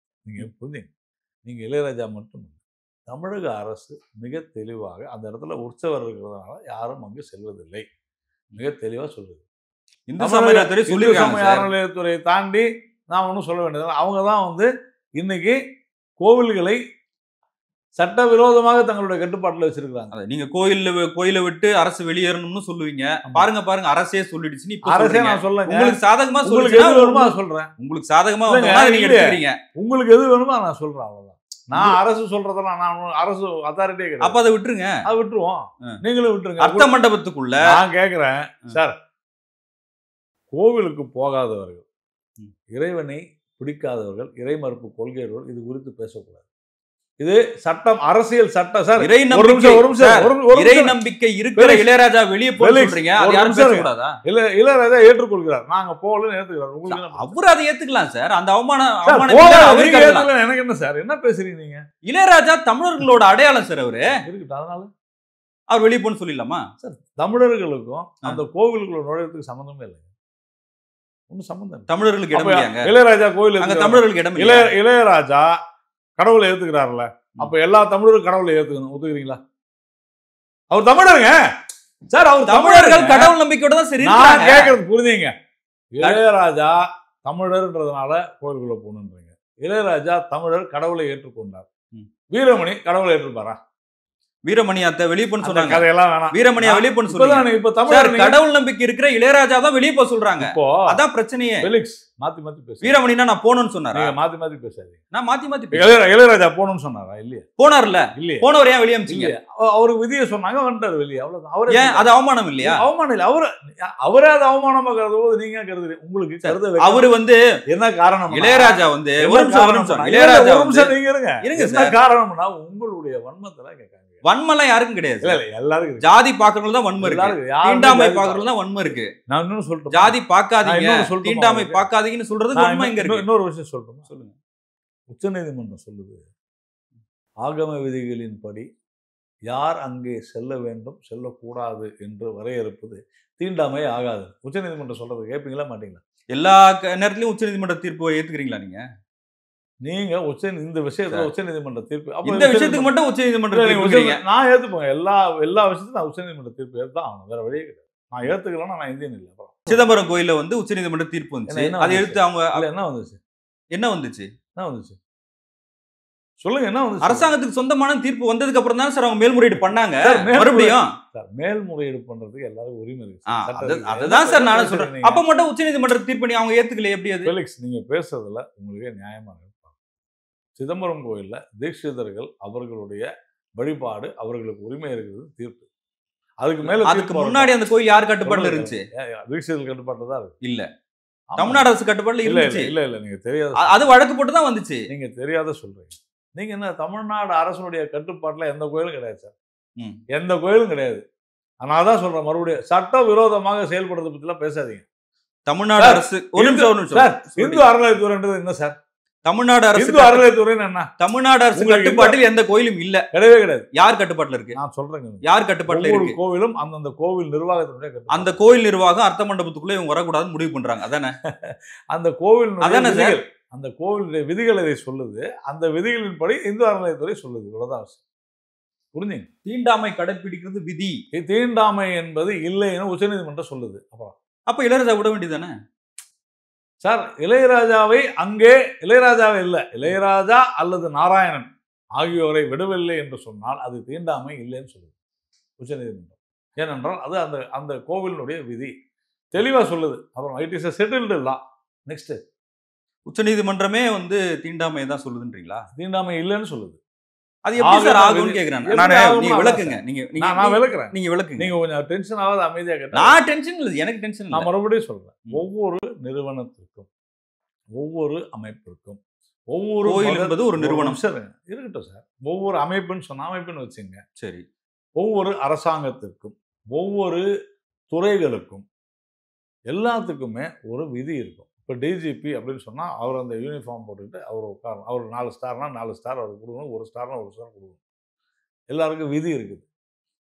நீங்க புரிஞ்சுங்க, நீங்க இளையராஜா மட்டும் இல்ல, தமிழக அரசு மிக தெளிவாக அந்த இடத்துல உற்சவர் இருக்கிறதுனால யாரும் அங்கு செல்வதில்லை, மிக தெளிவா சொல்லுது. இந்து சமயத்துறை இந்து சொல்லிருக்காங்க சமய சார். அறநிலையத்துறையை தாண்டி நான் ஒன்றும் சொல்ல வேண்டியது. அவங்க தான் வந்து இன்னைக்கு கோவில்களை சட்டவிரோதமாக தங்களுடைய கட்டுப்பாட்டில் வச்சிருக்காங்க. அத நீங்க கோயில விட்டு அரசு வெளியேறணும்னு சொல்லுவீங்க. பாருங்க அரசே சொல்லிடுச்சுன்னு இப்ப அரசே சொல்றீங்க. நான் சொல்லங்க, உங்களுக்கு சாதகமா உங்களுக்கு எது வேணுமோ அதை சொல்றேன். உங்களுக்கு சாதகமா இல்லைங்க, வந்தா நீங்க இல்லையே. எடுத்துக்கிறீங்க. உங்களுக்கு எது வேணுமோ அதை நான் சொல்றேன், அவ்வளவுதான். நான் அரசு சொல்றதெல்லாம் நான் அரசு அத்தாரிட்டியே கிடையாது. அப்ப அதை விட்டுருங்க. அதை விட்டுருவோம், நீங்களும் விட்டுருங்க. அர்த்த மண்டபத்துக்குள்ள நான் கேட்கிறேன் சார், கோவிலுக்கு போகாதவர்கள், இறைவனை பிடிக்காதவர்கள், இறை மறுப்பு கொள்கையவர்கள் இது குறித்து பேசக்கூடாது. இது சட்டம், அரசியல் சட்டம். சார் இறை ஒரு நம்பிக்கை நிமிஷம், இறை நம்பிக்கை இருக்கிற இளையராஜா வெளியே போக சொல்றீங்க. அது யாரும் பேசக்கூடாதா? இளையராஜா ஏற்றுக்கொள்கிறார், நாங்க போகலன்னு ஏத்துக்கிறார். உங்களுக்கு அவரு அதை ஏத்துக்கலாம் சார். அந்த அவமானம் எனக்கு என்ன சார், என்ன பேசுறீங்க நீங்க? இளையராஜா தமிழர்களோட அடையாளம் சார். அவரு இருக்கட்டும், அதனால அவர் வெளியே போன்னு சொல்லிடலாமா சார்? தமிழர்களுக்கும் அந்த கோவிலுக்குள்ள நுழையறதுக்கு சம்பந்தமே இல்லை, ஒன்னும் சம்பந்தம் இல்லை. தமிழர்களுக்கு இடம் இல்லையாங்க. இளையராஜா கோவில் அங்க தமிழர்களுக்கு இடம் இல்ல. இளையராஜா கடவுளை ஏத்துக்கிறாருல்ல, அப்ப எல்லா தமிழரும் கடவுளை ஏத்துக்கணும், ஒத்துக்கிறீங்களா? அவர் தமிழருங்க சார், அவர் தமிழர்கள் கடவுள் நம்பிக்கையோட தான் சரி. நான் கேட்கறது புரிஞ்சுங்க. இளையராஜா தமிழர்ன்றதுனால கோயிலுக்குள்ள போகணுன்றீங்க. இளையராஜா தமிழர் கடவுளை ஏற்றுக்கொண்டார். வீரமணி கடவுளை ஏற்றுப்பாரா? வீரமணி அத்தை வெளியே போன்னு சொன்னாங்க. கதையெல்லாம் வேணாம். வீரமணியா வெளியே போன்னு சொல்றாங்க. இப்ப தமிழர் கடவுள் நம்பிக்கை இருக்கிற இளையராஜா தான் வெளியே போக சொல்றாங்க. இப்போ அதான் பிரச்சனையே. ஃபெலிக்ஸ் மாத்தி மாத்தி பேசு. வீரமணினா நான் போணும்னு சொன்னாரா? மாத்தி மாத்தி பேசாதீங்க. நான் மாத்தி மாத்தி இளையராஜா போகணும்னு சொன்னாரா? இல்லையா? போனார்ல. இல்லையா? போனவர் ஏன் வெளியே அமிச்சீங்க? அவருக்கு விதியை சொன்னாங்க, வந்துட்டாரு வெளியே, அவ்வளவுதான். அவரே ஏன் அது அவமானம் இல்லையா? அவமானம் இல்ல. அவரே அது அவமானமா கருது போது நீங்க கருதுறீங்க. உங்களுக்கு கருத அவரு வந்து என்ன காரணம்? இளையராஜா வந்து ஒரு நிமிஷம் இளையராஜா நீங்க இருங்க. என்ன காரணம்னா உங்களுடைய வன்மத்துல கேட்காங்க. வன்மலாம் யாருக்கும் கிடையாது. இல்ல எல்லாருக்கும் ஜாதி பாக்குறதுல தான் வன்மம் இருக்கு. தீண்டாமை பாக்குறதுல தான் வன்மம் இருக்கு. நான் இன்னும் சொல்றேன், ஜாதி பாக்காதீங்க, தீண்டாமை பாக்காதீங்கன்னு சொல்றது வன்மம் எங்க இருக்கு? இன்னொரு விஷயம் சொல்றேன், சொல்லுங்க. உச்சநீதிமன்றம் சொல்லுது, ஆகம விதிகளின்படி யார் அங்கே செல்ல வேண்டும் செல்லக்கூடாது என்று வரையறுப்பது தீண்டாமை ஆகாது. உச்சநீதிமன்றம் சொல்றது கேட்பீங்களா மாட்டீங்களா? எல்லா நேரத்திலயும் உச்சநீதிமன்ற தீர்ப்பு ஏத்துக்கிறீங்களா நீங்க? நீங்க இந்த விஷயத்துல உச்சநீதிமன்ற தீர்ப்பு, இந்த விஷயத்துக்கு மட்டும் உச்சநீதிமன்ற தீர்ப்பு நான் ஏத்துப்பேன். எல்லா விஷயத்தையும் நான் உச்சநீதிமன்ற தீர்ப்பு ஏத்துதான் ஆகணும், வேற வழியே கிடையாது. நான் ஏத்துக்கலன்னா நான் இந்தியன் இல்லை. அப்புறம் சிதம்பரம் கோயில்ல வந்து உச்சநீதிமன்ற தீர்ப்பு வந்துச்சு. அதை எடுத்து அவங்க என்ன வந்துச்சு? என்ன வந்துச்சு சொல்லுங்க, என்ன வந்துச்சு? அரசாங்கத்துக்கு சொந்தமான தீர்ப்பு வந்ததுக்கு அப்புறம் தான் சார் அவங்க மேல்முறையீடு பண்ணாங்க. மறுபடியும் சார் மேல்முறையீடு பண்றதுக்கு எல்லாருக்கும் உரிமை இருக்கு. அதுதான் சார் நானும் சொல்றேன். அப்ப மட்டும் உச்சநீதிமன்ற தீர்ப்பு அவங்க ஏத்துக்கல, எப்படி அது? ஃபெலிக்ஸ், நீங்க பேசுறதுல உங்களுக்கே நியாயமா இருக்கு. சிதம்பரம் கோயில்ல தீட்சிதர்கள் அவர்களுடைய வழிபாடு, அவர்களுக்கு உரிமை இருக்கிறது தீர்ப்பு. அதுக்கு மேல அதுக்கு முன்னாடி அந்த கோயில் யார் கட்டுப்பாடுல இருந்துச்சு? தீட்சிதர்கள் கட்டுப்பாட்டுல தான் இருக்கு. இல்ல, தமிழ்நாடு அரசு கட்டுப்பாடுல இருந்துச்சு. இல்ல நீங்க தெரியாத, அது வழக்கு போட்டு தான் வந்துச்சு. நீங்க தெரியாத சொல்றீங்க. நீங்க என்ன, தமிழ்நாடு அரசுடைய கட்டுப்பாட்டுல எந்த கோயிலும் கிடையாது சார், எந்த கோயிலும் கிடையாது. நான் தான் சொல்றேன் மறுபடியும், சட்ட விரோதமாக செயல்படுறதை பத்தி எல்லாம் பேசாதீங்க. தமிழ்நாடு அரசு ஒரு நிமிஷம் சார், இந்து அறநிலையத்துறைன்றது என்ன சார்? தமிழ்நாடு அரசு அறநிலையத்துறைன்னு என்ன? தமிழ்நாடு அரசு கட்டுப்பாட்டில் எந்த கோயிலும் இல்ல, கிடையவே கிடையாது. யார் கட்டுப்பாட்டுல இருக்கு? நான் சொல்றேங்க, யார் கட்டுப்பாட்டுல இருக்கு? கோவிலும் அந்தந்த கோவில் நிர்வாகத்தினுடைய, அந்த கோவில் நிர்வாகம் அர்த்த மண்டபத்துக்குள்ள இவங்க வரக்கூடாதுன்னு முடிவு பண்றாங்க. அதானே அந்த கோவில், அதானே சார்? அந்த கோவிலுடைய விதிகள் இதை சொல்லுது. அந்த விதிகளின்படி இந்து அறநிலையத்துறை சொல்லுது. இவ்வளவுதான் அவசியம். புரிஞ்சுங்க. தீண்டாமை கடைபிடிக்கிறது விதி. தீண்டாமை என்பது இல்லைன்னு உச்சநீதிமன்றம் சொல்லுது. அப்புறம் அப்ப இளையராஜா விட வேண்டியதானே சார்? இளையராஜாவை அங்கே, இளையராஜாவை இல்லை, இளையராஜா அல்லது நாராயணன் ஆகியோரை விடவில்லை என்று சொன்னால் அது தீண்டாமை இல்லைன்னு சொல்லுது உச்சநீதிமன்றம். ஏனென்றால் அது அந்த அந்த கோவிலினுடைய விதி தெளிவா சொல்லுது. அப்புறம் it is settled law. Next, உச்சநீதிமன்றமே வந்து தீண்டாமை தான் சொல்லுதுன்றீங்களா? தீண்டாமை இல்லைன்னு சொல்லுது. அது எப்படி சார் ஆகும்னு கேக்குறேன். நீங்க விளக்குங்க. நான் விளக்குறேன். நீங்க விளக்குங்க. நீங்க கொஞ்சம் டென்ஷன் ஆகாத, அமைதியா கேட்டா. நான் டென்ஷன் இல்லை, எனக்கு டென்ஷன் இல்லை. நான் மறுபடியும் சொல்றேன், ஒவ்வொரு நிறுவனத்திற்கும், ஒவ்வொரு அமைப்பிற்கும், ஒவ்வொரு கோயில் என்பது ஒரு நிறுவனம். சார் இருக்கட்டும் சார், ஒவ்வொரு அமைப்புன்னு சொன்ன அமைப்புன்னு வச்சுங்க. சரி. ஒவ்வொரு அரசாங்கத்திற்கும், ஒவ்வொரு துறைகளுக்கும் எல்லாத்துக்குமே ஒரு விதி இருக்கும். இப்போ டிஜிபி அப்படின்னு சொன்னால் அவர் அந்த யூனிஃபார்ம் போட்டுக்கிட்டு அவர் உட்காரணும். அவர் 4 ஸ்டார்னா 4 ஸ்டார் அவருக்கு கொடுக்கணும், 1 ஸ்டார்னா 1 ஸ்டார் கொடுக்கணும். எல்லாருக்கும் விதி இருக்குது.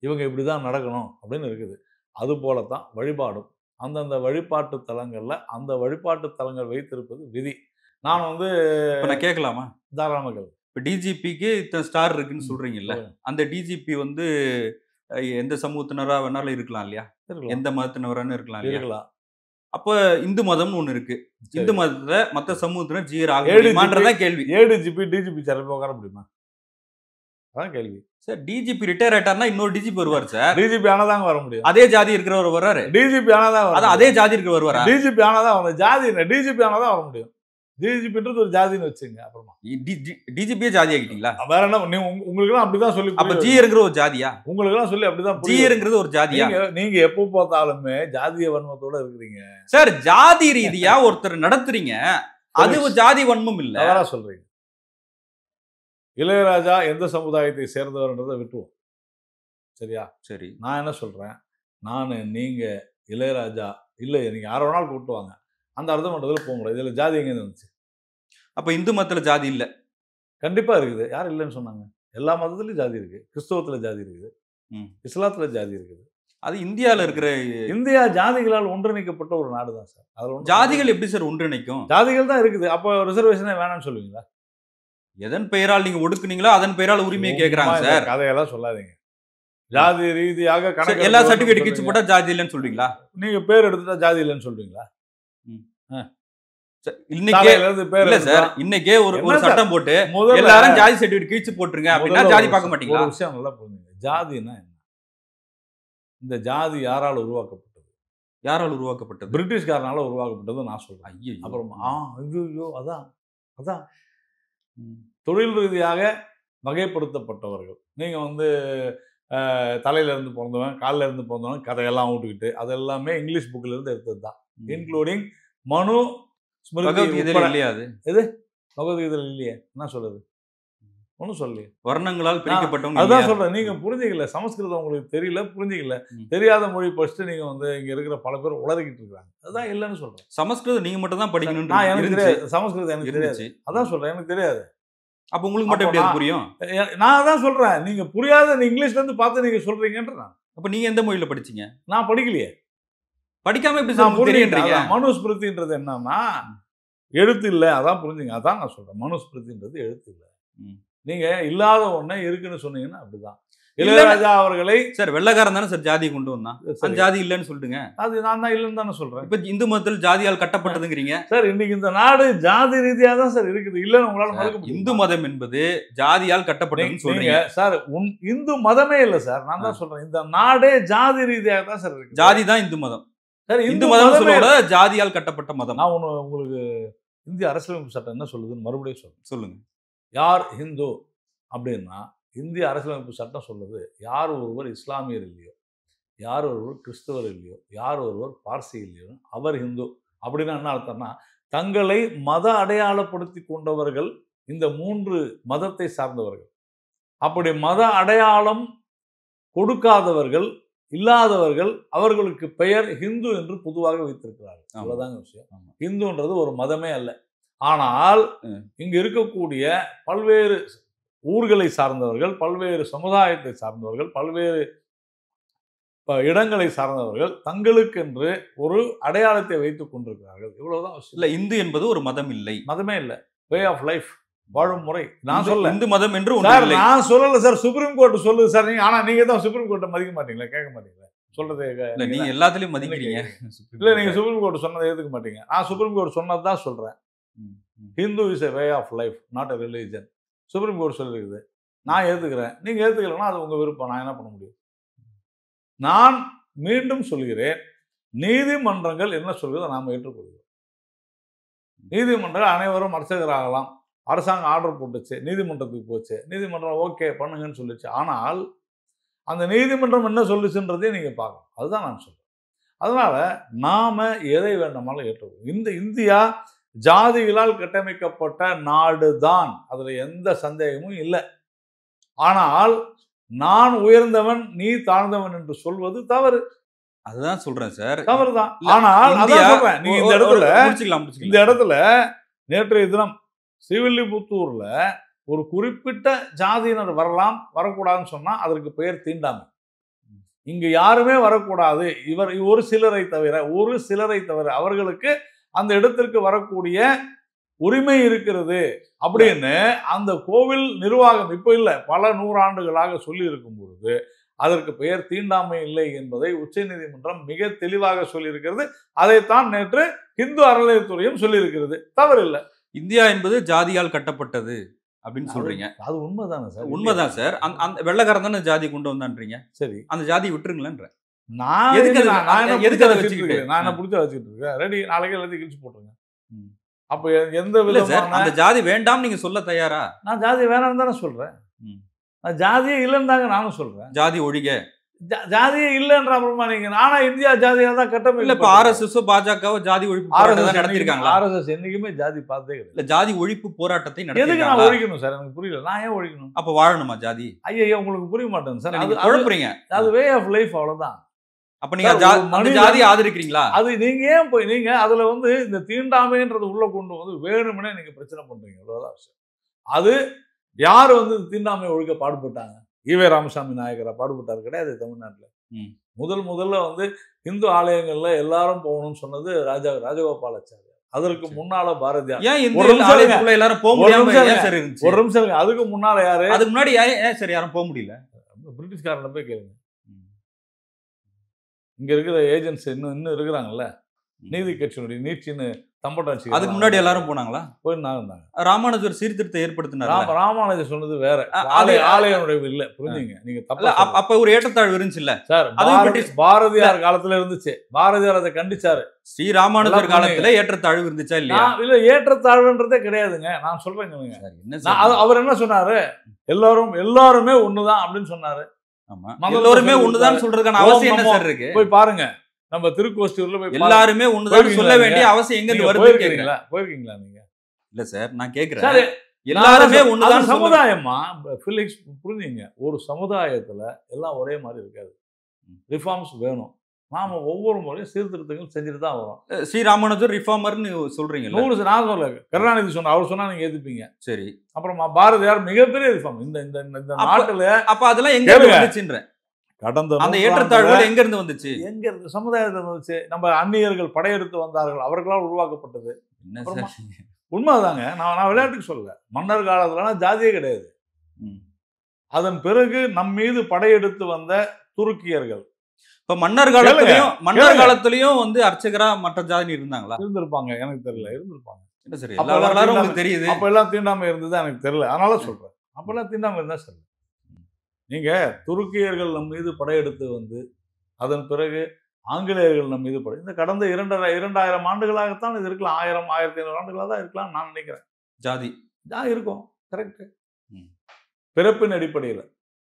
இவங்க இப்படி தான் நடக்கணும் அப்படின்னு இருக்குது. அதுபோல தான் வழிபாடும். அந்தந்த வழிபாட்டு தலங்களில் அந்த வழிபாட்டு தலங்கள் வைத்திருப்பது விதி. நான் வந்து இப்ப நான் கேட்கலாமா? தாராளமாக கேளுங்க. இப்ப டிஜிபிக்கு இத்தனை ஸ்டார் இருக்குன்னு சொல்றீங்கல்ல, அந்த டிஜிபி வந்து எந்த சமூகத்தினரா வேணாலும் இருக்கலாம் இல்லையா? இருக்கலாம். எந்த மதத்தினரான்னு இருக்கலாம் இல்லையா? இருக்கலாம். அப்ப இந்து மதம்னு ஒண்ணு இருக்கு. சரி. இந்து மதத்துல மத்த சமூகத்தினர் ஜீர் ஆக ஏடிஜிபி முடியுமான்றதான் கேள்வி. ஏடிஜிபி டிஜிபி சேரில் போய் உட்கார முடியுமா? அதான் கேள்வி. சார் டிஜிபி ரிட்டையர் ஆயிட்டாருன்னா இன்னொரு டிஜிபி வருவார் சார். டிஜிபி ஆனாதாங்க வர முடியும். அதே ஜாதி இருக்கிறவர் வர்றாரு. டிஜிபி ஆனாதான் வர அதான் அதே ஜாதி இருக்கிறவர் வருவாரா? டிஜிபி ஆனாதான் வர ஜாதி என்ன? டிஜிபி ஆனாதான் வர முடியும். டிஜிபின்றது ஒரு ஜாதின்னு வச்சுங்க. அப்புறமா டிஜிபியே ஜாதி ஆகிட்டீங்களா? வேற என்ன உங்களுக்கெல்லாம் அப்படிதான் சொல்லி அப்ப ஜீயருங்கிற ஒரு ஜாதியா? உங்களுக்கெல்லாம் சொல்லி அப்படிதான் ஜீயருங்கிறது ஒரு ஜாதியா? நீங்க எப்ப பார்த்தாலுமே ஜாதிய வன்மத்தோட இருக்கிறீங்க சார். ஜாதி ரீதியா ஒருத்தர் நடத்துறீங்க, அது ஜாதி வன்மம் இல்ல. அதான் சொல்றீங்க. இளையராஜா எந்த சமுதாயத்தை சேர்ந்தவர்ன்றதை விட்டுருவோம். சரியா? சரி. நான் என்ன சொல்றேன், நீங்க இளையராஜா இல்ல, நீங்க யார வேணாலும் கூப்பிட்டுவாங்க, அந்த அர்த்த மண்டலத்தில் போக முடியாது. இதுல ஜாதி எங்க இருந்துச்சு? அப்ப இந்து மதத்துல ஜாதி இல்ல? கண்டிப்பா இருக்குது. யாரும் இல்லைன்னு சொன்னாங்க? எல்லா மதத்துலயும் ஜாதி இருக்கு. கிறிஸ்தவத்துல ஜாதி இருக்குது, இஸ்லாத்துல ஜாதி இருக்குது. அது இந்தியால இருக்கிற இந்தியா ஜாதிகளால் ஒன்றிணைக்கப்பட்ட ஒரு நாடு தான் சார். அதுல ஜாதிகள் எப்படி சார் ஒன்றிணைக்கும்? ஜாதிகள் தான் இருக்குது. அப்போ ரிசர்வேஷனே வேணாம்னு சொல்லுவீங்களா? எதன் பெயரால் நீங்க ஒடுக்குனீங்களோ அதன் பெயரால் உரிமையை கேட்கறாங்க சார். கதையெல்லாம் சொல்லாதீங்க. ஜாதி ரீதியாக எல்லா சர்டிபிகேட் கிச்சு போட்டா ஜாதி இல்லைன்னு சொல்றீங்களா? நீங்க பேர் எடுத்துட்டா ஜாதி இல்லைன்னு சொல்றீங்களா? இன்னைக்கே இல்ல சார், இன்னைக்கே ஒரு சட்டம் போட்டு எல்லாரும் ஜாதி சர்டிபிகேட் கிழிச்சு போட்டுருங்க அப்படின்னா ஜாதி பார்க்க மாட்டீங்களா? ஒரு விஷயம் நல்லா புரிஞ்சுங்க. ஜாதின்னா என்ன? இந்த ஜாதி யாரால் உருவாக்கப்பட்டது? யாரால் உருவாக்கப்பட்டது? பிரிட்டிஷ்காரனால உருவாக்கப்பட்டது நான் சொல்றேன். ஐயோ. அப்புறமா ஐயோ அதான் அதான் தொழில் ரீதியாக வகைப்படுத்தப்பட்டவர்கள். நீங்க வந்து தலையில இருந்து பிறந்தவன், காலில் இருந்து பிறந்தவன் கதையெல்லாம் விட்டுக்கிட்டு அதெல்லாமே இங்கிலீஷ் புக்ல இருந்து எடுத்தது தான். இன்க்ளூடிங் மனு ஸ்மிருதி இல்லையா? அது எது பகவத்கீதையில் இல்லையே? என்ன சொல்லுது? ஒன்றும் சொல்லலையே. வர்ணங்களால் பிரிக்கப்பட்டவங்க. அதான் சொல்றேன். நீங்க புரிஞ்சிக்கல. சமஸ்கிருதம் உங்களுக்கு தெரியல, புரிஞ்சிக்கல. தெரியாத மொழி படிச்சுட்டு நீங்க வந்து இங்க இருக்கிற பல பேர் உளறிக்கிட்டு இருக்காங்க. அதுதான் இல்லைன்னு சொல்றேன். சமஸ்கிருதம் நீங்க மட்டும் தான் படிக்கணும். எனக்கு தெரியாது. சமஸ்கிருதம் எனக்கு தெரியாது. அதான் சொல்றேன், எனக்கு தெரியாது. அப்ப உங்களுக்கு மட்டும் எப்படி அது புரியும்? நான் தான் சொல்றேன். நீங்க புரியாத இங்கிலீஷ்ல இருந்து பார்த்து நீங்க சொல்றீங்கன்ற. அப்ப நீங்க எந்த மொழியில படிச்சீங்க? நான் படிக்கலையே. படிக்காம எப்படி சார் தெரியுன்றீங்க? மனுஸ்மிருதின்றது என்னன்னா எழுத்து இல்லை. அதான் புரிஞ்சுங்க. அதான் நான் சொல்றேன். மனுஸ்மிருதின்றது எழுத்து இல்லை. நீங்க இல்லாத ஒண்ணே இருக்குன்னு சொன்னீங்கன்னா அப்படிதான். இளையராஜா அவர்களை சார் வெள்ளக்காரன் தானே சார் ஜாதியை கொண்டு வந்தான். ஜாதி இல்லைன்னு சொல்லிட்டுங்க. அது நான் தான் இல்லைன்னு தானே சொல்றேன். இப்ப இந்து மதத்தில் ஜாதியால் கட்டப்பட்டதுங்கிறீங்க சார். இன்னைக்கு இந்த நாடு ஜாதி ரீதியா தான் சார் இருக்குது. இல்லன்னு உங்களால மறுக்க முடியும். இந்து மதம் என்பது ஜாதியால் கட்டப்பட்டதுன்னு சொல்றீங்க சார். இந்து மதமே இல்லை சார். நான் தான் சொல்றேன், இந்த நாடே ஜாதி ரீதியாக தான் சார் இருக்கு. ஜாதி தான் இந்து மதம். சார் இந்து மதம் சொல்ல ஜாதியால் கட்டப்பட்ட மதம். நான் உங்களுக்கு இந்திய அரசியலமைப்பு சட்டம் என்ன சொல்லுதுன்னு மறுபடியும் சொல்லுங்க. யார் ஹிந்து அப்படின்னா இந்திய அரசியலமைப்பு சட்டம் சொல்லுது, யார் ஒருவர் இஸ்லாமியர் இல்லையோ, யார் ஒருவர் கிறிஸ்தவர் இல்லையோ, யார் ஒருவர் பார்சி இல்லையோ அவர் ஹிந்து. அப்படின்னா என்ன அர்த்தம்னா, தங்களை மத அடையாளப்படுத்தி கொண்டவர்கள் இந்த 3 மதத்தை சார்ந்தவர்கள். அப்படி மத அடையாளம் கொடுக்காதவர்கள், இல்லாதவர்கள், அவர்களுக்கு பெயர் ஹிந்து என்று பொதுவாக வைத்திருக்கிறார்கள். அவ்வளவுதாங்க விஷயம். ஹிந்துன்றது ஒரு மதமே அல்ல. ஆனால் இங்கு இருக்கக்கூடிய பல்வேறு ஊர்களை சார்ந்தவர்கள், பல்வேறு சமுதாயத்தை சார்ந்தவர்கள், பல்வேறு இடங்களை சார்ந்தவர்கள் தங்களுக்கென்று ஒரு அடையாளத்தை வைத்துக் கொண்டிருக்கிறார்கள். இவ்வளவுதான். இல்ல, இந்து என்பது ஒரு மதம் இல்லை, மதமே இல்லை. வே ஆஃப் லைஃப், வாழும் முறை. நான் சொல்ல இந்து மதம் என்று நான் சொல்லல சார். சுப்ரீம் கோர்ட் சொல்லுது சார். நீங்க தான் சுப்ரீம் கோர்ட்டை மதிக்க மாட்டீங்களா? கேட்க மாட்டீங்களா? சொல்றது நீங்க எல்லாத்துலயும் மதிக்கிறீங்க. இல்ல, நீங்க சுப்ரீம் கோர்ட் சொன்னதை ஏத்துக்க மாட்டீங்க. நான் சுப்ரீம் கோர்ட் சொன்னதுதான் சொல்றேன். Hindu is a way of life, not a religion. Supreme Court சொல்லிருக்குது. நான் ஏத்துக்கிறேன். நீங்க ஏத்துக்கலன்னா அது உங்க விருப்பம். நான் என்ன பண்ண முடியும்? நான் மீண்டும் சொல்கிறேன், நீதிமன்றங்கள் என்ன சொல்கிறதோ நாம ஏற்றுக்கொள்கிறோம். நீதிமன்றங்கள் அனைவரும் அர்ச்சகராகலாம். அரசாங்கம் ஆர்டர் போட்டுச்சு, நீதிமன்றத்துக்கு போச்சு, நீதிமன்றம் ஓகே பண்ணுங்கன்னு சொல்லிச்சு. ஆனால் அந்த நீதிமன்றம் என்ன சொல்லுச்சுன்றதையும் நீங்க பார்க்கணும். அதுதான் நான் சொல்றேன். அதனால நாம எதை வேண்டுமானாலும் ஏற்றுக்கொள்வோம். இந்த இந்தியா ஜாதிகளால் கட்டமைக்கப்பட்ட நாடு தான், அதுல எந்த சந்தேகமும் இல்லை. ஆனால் நான் உயர்ந்தவன் நீ தாழ்ந்தவன் என்று சொல்வது தவறு. அதுதான் சொல்றேன் சார். தவறுதான். இல்ல, ஆனால் இந்தியா அதான் சொல்றேன். நீங்க இந்த இடத்துல முடிச்சுக்கலாம். இந்த இடத்துல நேற்றைய தினம் ஸ்ரீவில்லிபுத்தூர்ல ஒரு குறிப்பிட்ட ஜாதியினர் வரலாம் வரக்கூடாதுன்னு சொன்னா அதற்கு பெயர் தீண்டாமை. இங்க யாருமே வரக்கூடாது, இவர் ஒரு சிலரை தவிர அவர்களுக்கு அந்த இடத்திற்கு வரக்கூடிய உரிமை இருக்கிறது அப்படின்னு அந்த கோவில் நிர்வாகம் இப்ப இல்ல பல நூறாண்டுகளாக சொல்லி இருக்கும் பொழுது அதற்கு பெயர் தீண்டாமை இல்லை என்பதை உச்சநீதிமன்றம் மிக தெளிவாக சொல்லியிருக்கிறது. அதைத்தான் நேற்று இந்து அறநிலையத்துறையும் சொல்லியிருக்கிறது. தவறில்லை. இந்தியா என்பது ஜாதியால் கட்டப்பட்டது அப்படின்னு சொல்றீங்க. அது உண்மைதானே சார்? உண்மைதான் சார். அந்த வெள்ளக்காரன் தானே ஜாதி கொண்டு வந்தான்றீங்க. சரி, அந்த ஜாதியை விட்டுருங்களேன்ற. நான் எதுக்கு எதுக்கு அதை வச்சுக்கிட்டு நான் என்ன பிடிச்ச வச்சுக்கிட்டு இருக்கேன். ரெடி, நாளைக்கு எல்லாத்தையும் கிழிச்சு போட்டுருங்க. அப்ப எந்த விதமான அந்த ஜாதி வேண்டாம் நீங்க சொல்ல தயாரா? நான் ஜாதி வேணாம்னு தானே சொல்றேன். நான் ஜாதியே இல்லைன்னு தாங்க நானும் சொல்றேன். ஜாதி ஒழிக ஜாதியே இல்லைன்ற அப்புறமா நீங்க நானா இந்தியா ஜாதியா தான் கட்டமைப்பு. இல்ல இப்ப ஆர்எஸ்எஸ் பாஜகவோ ஜாதி ஒழிப்பு போராட்டம் நடத்திருக்காங்களா? ஆர்எஸ்எஸ் என்னைக்குமே ஜாதி பார்த்தே கிடையாது. இல்ல ஜாதி ஒழிப்பு போராட்டத்தை எதுக்கு நான் நடத்திருக்காங்களா? ஒழிக்கணும் சார்? எனக்கு புரியல. நான் ஏன் ஒழிக்கணும்? அப்ப வாழணுமா ஜாதி? ஐயா உங்களுக்கு புரிய மாட்டேங்குது சார். நீங்க குழப்புறீங்க. அது வே ஆஃப் லைஃப், அவ்வளவுதான். அப்ப நீங்க அந்த ஜாதியை ஆதரிக்கிறீங்களா? அது நீங்க ஏன் போய் நீங்க அதுல இந்த தீண்டாமைன்றது உள்ள கொண்டு வேணும்னே நீங்க பிரச்சனை பண்றீங்க. அவ்வளவுதான் விஷயம். அது யாரு தீண்டாமை ஒழிக்க பாடுபட்டாங்க? EV Ramasamy Niagara பாடுபட்டாரு? கிடையாது. தமிழ்நாட்டுல முதல்ல இந்து ஆலயங்கள்ல எல்லாரும் போகணும்னு சொன்னது ராஜகோபாலாச்சாரி. அதற்கு முன்னால பாரதியார். ஏன் இந்த ஆலயத்துக்குள்ள எல்லாரும் போக முடியாம ஏன் சார் இருந்துச்சு? ஒரு நிமிஷம். அதுக்கு முன்னால யாரு? அதுக்கு முன்னாடி ஏன் சார் யாரும் போக முடியல? பிரிட்டிஷ்காரன போய் கேளுங்க. இங்க இருக்கிற ஏஜென்ட்ஸ் இன்னும் இருக்கிறாங்கல்ல, நீதி கட்சியினுடைய நீட்சின்னு தம்பட்டாச்சு. அதுக்கு முன்னாடி எல்லாரும் போனாங்களா? போயிருந்தாங்க. ராமானுஜர் சீர்திருத்தம் ஏற்படுத்தினார். ராமானுஜர் சொன்னது வேற, ஆலயனுடைய இல்ல. புரிஞ்சுங்க நீங்க தப்பு. அப்ப ஒரு ஏற்றத்தாழ்வு இருந்துச்சு இல்ல சார்? பாரதியார் காலத்துல இருந்துச்சு. பாரதியார் அதை கண்டிச்சாரு. ஸ்ரீ ராமானுஜர் காலத்துல ஏற்றத்தாழ்வு இருந்துச்சா இல்லையா? இல்ல, ஏற்றத்தாழ்வுன்றதே கிடையாதுங்க. நான் சொல்றேங்க. அவர் என்ன சொன்னாரு? எல்லாருமே ஒண்ணுதான் அப்படின்னு சொன்னாரு. எல்லாருமே ஒண்ணுதான் சொல்றதுக்கான அவசியம் என்ன சார் இருக்கு? போய் பாருங்க. நம்ம திருக்கோஷ்டியூர்ல போய் எல்லாருமே ஒண்ணுதான் சொல்ல வேண்டிய அவசியம் எங்க இருந்து வருது கேக்குறீங்களா? போயிருக்கீங்களா நீங்க? இல்ல சார், நான் கேக்குறேன். எல்லாருமே ஒண்ணுதான் சமுதாயமா ஃபிலிக்ஸ், புரிஞ்சுங்க. ஒரு சமுதாயத்துல எல்லாம் ஒரே மாதிரி இருக்காது. ரிஃபார்ம்ஸ் வேணும். நாம ஒவ்வொரு முறையும் சீர்திருத்தங்கள் செஞ்சுட்டு தான் வரோம். ஸ்ரீ ராமானுஜர் ரிஃபார்மர்னு சொல்றீங்க. நான் சொல்ல, கருணாநிதி சொன்ன, அவர் சொன்னா நீங்க ஏத்துப்பீங்க. சரி. அப்புறமா பாரதியார் மிகப்பெரிய ரிஃபார்ம் இந்த நாட்டுல. அப்ப அதெல்லாம் எங்க இருந்து வந்துச்சுன்ற? கடந்த அந்த ஏற்றத்தாழ்வுகள் எங்க இருந்து வந்துச்சு? எங்க இருந்து? சமுதாயத்துல வந்துச்சு. நம்ம அந்நியர்கள் படையெடுத்து வந்தார்கள், அவர்களால் உருவாக்கப்பட்டது. உண்மைதாங்க. நான் விளையாட்டுக்கு சொல்லல. மன்னர் காலத்துலலாம் ஜாதியே கிடையாது. அதன் பிறகு நம் மீது படையெடுத்து வந்த துருக்கியர்கள். இப்ப மன்னர் காலத்திலயும் அர்ச்சகரா மற்ற ஜாதி இருந்தாங்களா? இருந்திருப்பாங்க, எனக்கு தெரியல. இருந்திருப்பாங்க. என்ன சரி, எல்லா வரலாறும் உங்களுக்கு தெரியுது. அப்ப எல்லாம் தீண்டாமை இருந்தது எனக்கு தெரியல, அதனால சொல்றேன். அப்பெல்லாம் தீண்டாமை இருந்தா சரி. நீங்க துருக்கியர்கள் நம் மீது படையெடுத்து அதன் பிறகு ஆங்கிலேயர்கள் நம் மீது இந்த கடந்த 2000 ஆண்டுகளாகத்தான் இது இருக்கலாம். 1000 1500 ஆண்டுகளாக தான் இருக்கலாம் நான் நினைக்கிறேன். ஜாதி இருக்கும். கரெக்ட். பிறப்பின் அடிப்படையில்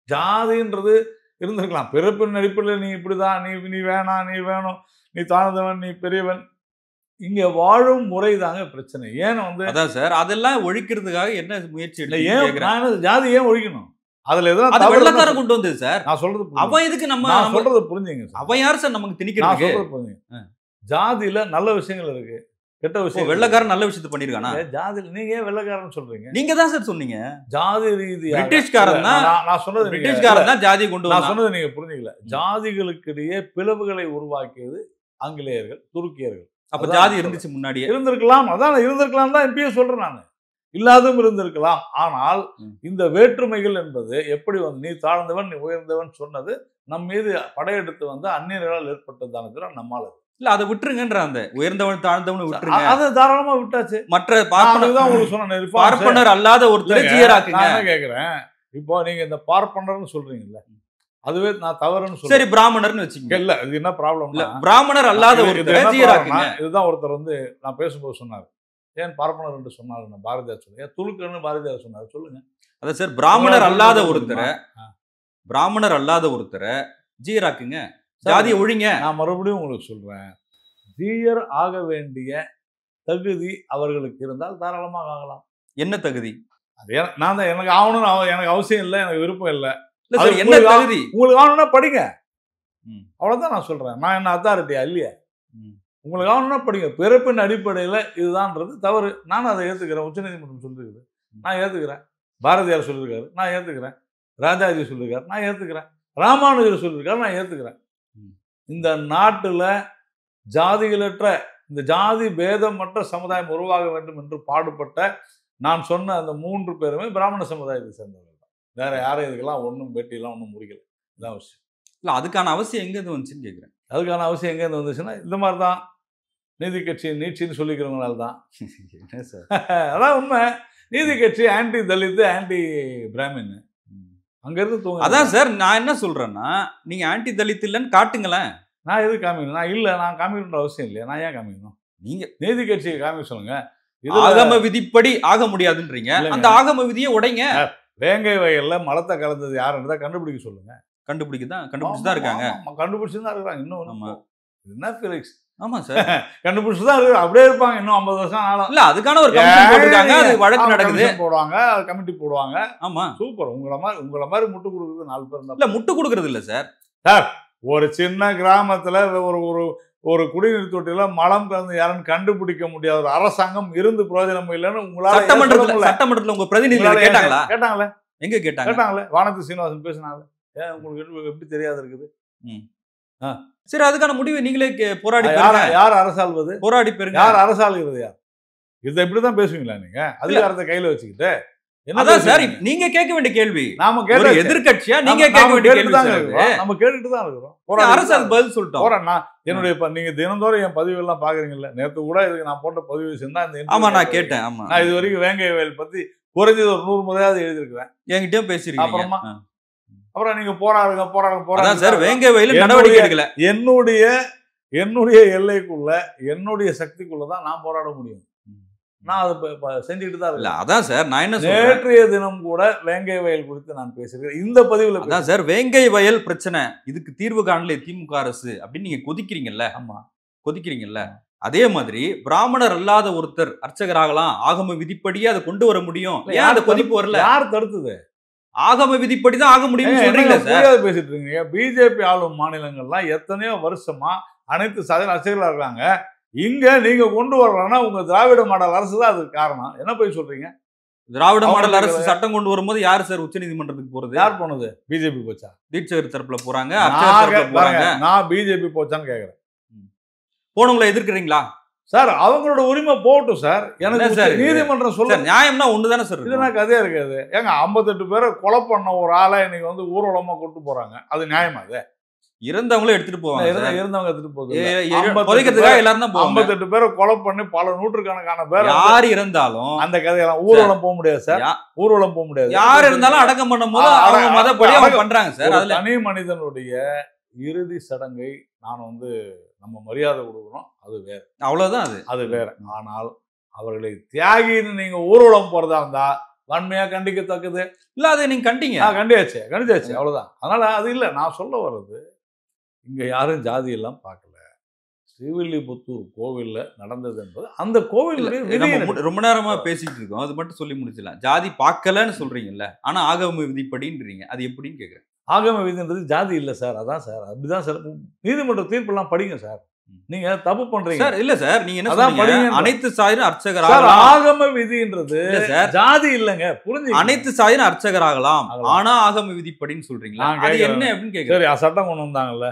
ஜாதின்றது இருந்திருக்கலாம். பிறப்பின் அடிப்படையில் நீ இப்படிதான், நீ வேணாம், நீ வேணும், நீ தாழ்ந்தவன், நீ பெரியவன். இங்க வாழும் முறை தாங்க பிரச்சனை. ஏன் அதான் சார், அதெல்லாம் ஒழிக்கிறதுக்காக என்ன முயற்சி இல்லை? ஏன் ஜாதி ஏன் ஒழிக்கணும்? அதுல எதாவது வெள்ளக்காரன் கொண்டு வந்தது சார். நான் சொல்றது அவன் எதுக்கு நம்ம சொல்றது புரிஞ்சுங்க. அவன் யார் சார் நமக்கு திணிக்கிறது? புரிஞ்சுங்க. ஜாதியில நல்ல விஷயங்கள் இருக்கு, கெட்ட விஷயம். வெள்ளக்காரன் நல்ல விஷயத்தை பண்ணிருக்கானா? ஜாதியில நீங்க ஏன் வெள்ளக்காரன் சொல்றீங்க? நீங்க தான் சார் சொன்னீங்க. ஜாதி ரீதியா பிரிட்டிஷ்காரன் தான். நான் சொன்னது பிரிட்டிஷ்காரன் தான் ஜாதியை கொண்டு வந்தான். நான் சொன்னது நீங்க புரிஞ்சுக்கல. ஜாதிகளுக்கு இடையே பிளவுகளை உருவாக்கியது ஆங்கிலேயர்கள், துருக்கியர்கள். அப்ப ஜாதி இருந்துச்சு முன்னாடியே. இருந்திருக்கலாம். அதான் இருந்திருக்கலாம் தான் இப்பயே சொல்றேன் நான். இல்லாதும் இருந்திருக்கலாம். ஆனால் இந்த வேற்றுமைகள் என்பது எப்படி நீ தாழ்ந்தவன் நீ உயர்ந்தவன் சொன்னது நம் மீது படையெடுத்து அந்நியர்களால் ஏற்பட்டதான நம்மால. இல்ல, அதை விட்டுருங்கன்ற. அந்த உயர்ந்தவன் தாழ்ந்தவன் விட்டுருங்க. அதை தாராளமா விட்டாச்சு. மற்ற பார்ப்பனர் அல்லாத ஒருத்தர் ஜீயராக்குங்க. நான் கேக்குறேன். இப்போ நீங்க இந்த பார்ப்பனர்னு சொல்றீங்கல்ல, அதுவே நான் தவறுன்னு சொல்றேன். சரி, பிராமணர்னு வச்சுக்கோங்க. இல்ல, இது என்ன ப்ராப்ளம்? இல்ல, பிராமணர் அல்லாத ஒருத்தர் ஜீயராக்குங்க. இதுதான் ஒருத்தர் நான் பேசும்போது சொன்னார். ஏன் பார்ப்பனர் என்று சொன்னாரு? பாரதியார் சொல்லுங்க. துலுக்கன்னு பாரதியார் சொன்னார். சொல்லுங்க. அதான் சார், பிராமணர் அல்லாத ஒருத்தரை ஜீயராக்குங்க, ஜாதியை ஒழிங்க. நான் மறுபடியும் உங்களுக்கு சொல்றேன். ஜீயர் ஆக வேண்டிய தகுதி அவர்களுக்கு இருந்தால் தாராளமாக ஆகலாம். என்ன தகுதி? நான் தான் எனக்கு ஆகணும்னு எனக்கு அவசியம் இல்லை, எனக்கு விருப்பம் இல்லை. இல்ல அது சார் என்ன தகுதி? உங்களுக்கு ஆகணும்னா படிங்க. ம். அவ்வளவுதான் நான் சொல்றேன். நான் என்ன அத்தாரிட்டியா இல்லையா? ம். உங்களுக்கு ஆகணும்னா படிங்க. பிறப்பின் அடிப்படையில இதுதான்றது தவறு. நானும் அதை ஏத்துக்கிறேன். உச்சநீதிமன்றம் சொல்லிருக்குது. நான் ஏத்துக்கிறேன். பாரதியார் சொல்லியிருக்காரு. நான் ஏத்துக்கிறேன். ராஜாஜி சொல்லியிருக்காரு. நான் ஏத்துக்கிறேன். ராமானுஜர் சொல்லியிருக்காரு. நான் ஏத்துக்கிறேன். ம். இந்த நாட்டுல ஜாதிகளற்ற இந்த ஜாதி பேதமற்ற சமுதாயம் உருவாக வேண்டும் என்று பாடுபட்ட நான் சொன்ன அந்த 3 பேருமே பிராமண சமுதாயத்தை சேர்ந்தவர்கள் தான். வேற யாரும் இதுக்கெல்லாம் ஒண்ணும் பேட்டியெல்லாம் ஒண்ணும் முடிக்கல. இதான் விஷயம். இல்ல அதுக்கான அவசியம் எங்க இருந்து வந்துச்சுன்னு கேக்குறேன். அதுக்கான அவசியம் எங்கேருந்து வந்துச்சுன்னா, இந்த மாதிரி தான் நீதி கட்சி நீட்சின்னு சொல்லிக்கிறவங்களால தான். என்ன சார்? அதான் உண்மை. நீதி கட்சி ஆன்டி தலித், ஆன்டி பிராமின். அங்கேருந்து தூங்க அதான் சார் நான் என்ன சொல்றேன்னா, நீங்க ஆன்டி தலித் இல்லன்னு காட்டுங்களேன். நான் எதுக்கு காமிக்கணும்? நான் இல்ல. நான் காமிக்கணுன்ற அவசியம் இல்லையா? நான் ஏன் காமிக்கணும்? நீங்க நீதி கட்சியை காமிக்க சொல்லுங்க. இதுல ஆகம விதிப்படி ஆக முடியாதுன்றீங்க. இல்லைங்க. அந்த ஆகம விதியை உடைங்க. வேங்கை வயல்ல மலத்தை கலந்தது யாருன்றதை கண்டுபிடிக்க சொல்லுங்க. கண்டுபிடிச்சு தான் இருக்காங்க. கண்டுபிடிச்சு தான் இருக்கிறாங்க. இன்னும் ஆமா. என்ன ஃபீலிக்ஸ்? ஆமா சார். கண்டுபிடிச்சு தான் இருக்கிறாங்க. அப்படியே இருப்பாங்க. இன்னும் 50 வருஷம் ஆனாலும். இல்ல அதுக்கான ஒரு கமிஷன் போட்டுருக்காங்க. அது வழக்கு நடக்குது. கமிஷன் போடுவாங்க. கமிட்டி போடுவாங்க. ஆமா. சூப்பர். உங்கள மாதிரி முட்டு கொடுக்குறது 4 பேர் இருந்தா இல்ல முட்டு கொடுக்கறது இல்ல சார். சார், ஒரு சின்ன கிராமத்துல ஒரு ஒரு ஒரு குடிநீர் தொட்டியில மலம் கலந்து யாருன்னு கண்டுபிடிக்க முடியாத ஒரு அரசாங்கம் இருந்து பிரயோஜனம் இல்லைன்னு உங்களால ஏன் சொல்ல முடியல? சட்டமன்றத்துல உங்க பிரதிநிதிகள் உங்களால ஏன் கேட்டாங்களா? கேட்டாங்களே எங்க கேட்டாங்க? கேட்டாங்களே வானதி சீனிவாசன் பேசினாங்க. ஏன் உங்களுக்கு எப்படி தெரியாது இருக்குது? சரி அதுக்கான முடிவை நீங்களே போராடி யார் பெறுங்க. யார் அரசாள்வது? போராடி பெறுங்க. யார் அரசாளுகிறது? யார்? இதை இப்படிதான் பேசுவீங்களா நீங்க? அதிகாரத்தை கையில வச்சுக்கிட்டு என்ன அதான் சார் பேசுறீங்க? நீங்க கேட்க வேண்டிய கேள்வி. நாம ஒரு கேட்டாச்சு. எதிர்க்கட்சியா நாம- நீங்க நாம கேட்க வேண்டிய கேள்வி கேட்டுட்டு தான் சார் அது. இருக்கிறோம். நம்ம கேட்டுட்டு தான் இருக்கிறோம். அரசு அது பதில் சொல்லிட்டோம். போறேன் நான் என்னுடைய நீங்க தினந்தோறும் என் பதிவு எல்லாம் பாக்குறீங்கல்ல. நேத்து கூட இதுக்கு நான் போட்ட பதிவு செஞ்சா இந்த ஆமா interview நான் கேட்டேன். ஆமா. நான் இது வரைக்கும் வேங்கை வயல் பத்தி குறைஞ்சது ஒரு 100 முறையாவது எழுதியிருக்கிறேன். என்கிட்டயும் பேசிருக்கீங்க. அப்புறமா? ஆ. அப்புறம் நீங்க போராடுங்க அதான் சார் போராடுங்க. வேங்கை வயலில் நடவடிக்கை எடுக்கல. என்னுடைய எல்லைக்குள்ள என்னுடைய சக்திக்குள்ள தான் நான் போராட முடியும். நான் அதை செஞ்சுக்கிட்டு தான் இல்ல இருக்கேன். அதான் சார் நான் என்ன சொல்றேன். நேற்றைய தினம் கூட வேங்கை வயல் குறித்து நான் பேசுகிறேன். இந்த பதிவுல அதான் சார் வேங்கை வயல் பிரச்சனை இதுக்கு தீர்வு காணல திமுக அரசு அப்படின்னு நீங்க கொதிக்கிறீங்கல்ல. ஆமா. கொதிக்கிறீங்கல்ல. அதே மாதிரி பிராமணர் அல்லாத ஒருத்தர் அர்ச்சகராகலாம். ஆகம விதிப்படியே அதை கொண்டு வர முடியும். ஏன் அந்த கொதிப்பு வரல? யார் தடுத்தது? ஆகம விதிப்படி தான் ஆக முடியும்னு சொல்றீங்களா சார்? புரியாத பேசிட்டு இருக்கீங்க. பிஜேபி ஆளும் மாநிலங்கள்லாம் எத்தனையோ வருஷமா அனைத்து சாதியிலும் அர்ச்சகர்களா இருக்காங்க. இங்க நீங்க கொண்டு வரலன்னா உங்க திராவிட மாடல் அரசு தான் அதுக்கு காரணம். என்ன போய் சொல்றீங்க? திராவிட மாடல் அரசு சட்டம் கொண்டு வரும்போது யாரு சார் உச்சநீதிமன்றத்துக்கு போறது? யார் போனது? பிஜேபி போச்சா? தீட்சகர் தரப்புல போறாங்க, அர்ச்சகர் தரப்புல போறாங்க. நான் பிஜேபி போச்சான்னு கேக்குறேன். போனவங்களை எதிர்க்கிறீங்களா? சார் அவங்களோட உரிமை போகட்டும் சார். எனக்கு சார் நீதிமன்றம் சொல்ல சார் நியாயம்னா ஒண்ணுதானே சார் இதுனா கதையா இருக்காது. ஏங்க 58 பேரை கொலை பண்ண ஒரு ஆளை இன்னைக்கு வந்து ஊர்வலமா கொண்டு போறாங்க. அது நியாயமா? அது இறந்தவங்களும் எடுத்துட்டு போவாங்க சார். இருந்தவங்க எடுத்துட்டு போகுது. புதைக்கிறதுக்காக எல்லாரும் தான் போவாங்க. 58 பேரை கொலை பண்ணி பல நூற்றுக்கணக்கான பேர் யார் இருந்தாலும் அந்த கதையெல்லாம் ஊர்வலம் போக முடியாது சார். ஊர்வலம் போக முடியாது. யார் இருந்தாலும் அடக்கம் பண்ணும்போது அவங்க மதப்படி அவங்க பண்றாங்க சார். அதுல தனி மனிதனுடைய இறுதி சடங்கை நான் வந்து நம்ம மரியாதை கொடுக்கணும். அது வேற. அவ்வளவுதான் அது வேற. ஆனால் அவர்களை தியாகின்னு நீங்க ஊர்வலம் போறதா இருந்தா வன்மையா கண்டிக்கத்தக்கது. இல்ல அதை நீங்க கண்டிங்க. கண்டிச்சாச்சு அவ்வளவுதான். அதனால அது இல்ல. நான் சொல்ல வர்றது இங்க யாரும் ஜாதி எல்லாம் பார்க்கல. ஸ்ரீவில்லிபுத்தூர் கோவில்ல நடந்தது என்பது அந்த கோவில் ரொம்ப நேரமா பேசிட்டு இருக்கோம். அது மட்டும் சொல்லி முடிச்சிடலாம். ஜாதி பார்க்கலன்னு சொல்றீங்கல்ல. ஆனா ஆகம விதிப்படின்றீங்க. அது எப்படின்னு கேக்குறேன். ஆகம விதின்றது ஜாதி இல்ல சார். அதான் சார். அப்படிதான் சார். நீதிமன்ற தீர்ப்பு எல்லாம் படிங்க சார். நீங்க தப்பு பண்றீங்க சார். இல்ல சார் நீங்க என்ன அதான் சொல்றீங்க? அனைத்து சாயிரும் அர்ச்சகர் சார். ஆகலாம். ஆகம விதின்றது ஜாதி இல்லங்க. புரிஞ்சுங்க. அனைத்து சாயிரும் அர்ச்சகர் ஆகலாம். ஆனா ஆகம விதிப்படின்னு சொல்றீங்களா? அது என்ன அப்படின்னு கேக்குறேன். சரி சட்டம் கொண்டு வந்தாங்கல்ல.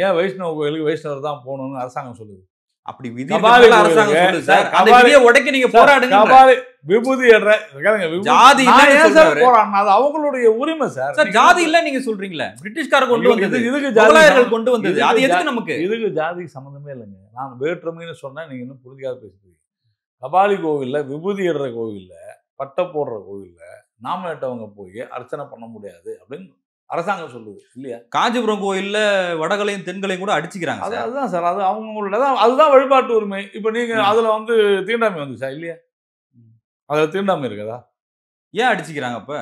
ஏன் வைஷ்ணவ கோயிலுக்கு வைஷ்ணவர் தான் போகணும்னு அரசாங்கம் சொல்லுது. அப்படி விதி அரசாங்கம் சொல்லுது சார். அந்த விதியை உடைக்க நீங்க போராடுங்க. விபூதி ஜாதி அது அவங்களுடைய உரிமை சார். சார் ஜாதி இல்ல நீங்க சொல்றீங்களே. பிரிட்டிஷ்கார கொண்டு வந்தது. இதுக்கு முகலாயர்கள் கொண்டு வந்தது. அது எதுக்கு நமக்கு? இதுக்கு ஜாதி சம்பந்தமே இல்லைங்க. நான் வேற்றுமைன்னு சொன்னா நீங்க இன்னும் புரிஞ்சுக்காத பேசுறீங்க. கபாலி கோவில்ல விபூதி இடுற கோவில்ல பட்டை போடுற கோவில்ல நாம போய் அர்ச்சனை பண்ண முடியாது அப்படின்னு அரசாங்கம் சொல்லுது இல்லையா? காஞ்சிபுரம் கோயில்ல வடகளையும் தென்களையும் கூட அடிச்சுக்கிறாங்க. அதுதான் சார். அது அவங்களோட அதுதான் வழிபாட்டு உரிமை. இப்ப நீங்க அதுல வந்து தீண்டாமை வந்துச்சா இல்லையா? அதுல தீண்டாமை இருக்குதா? ஏன் அடிச்சுக்கிறாங்க அப்ப?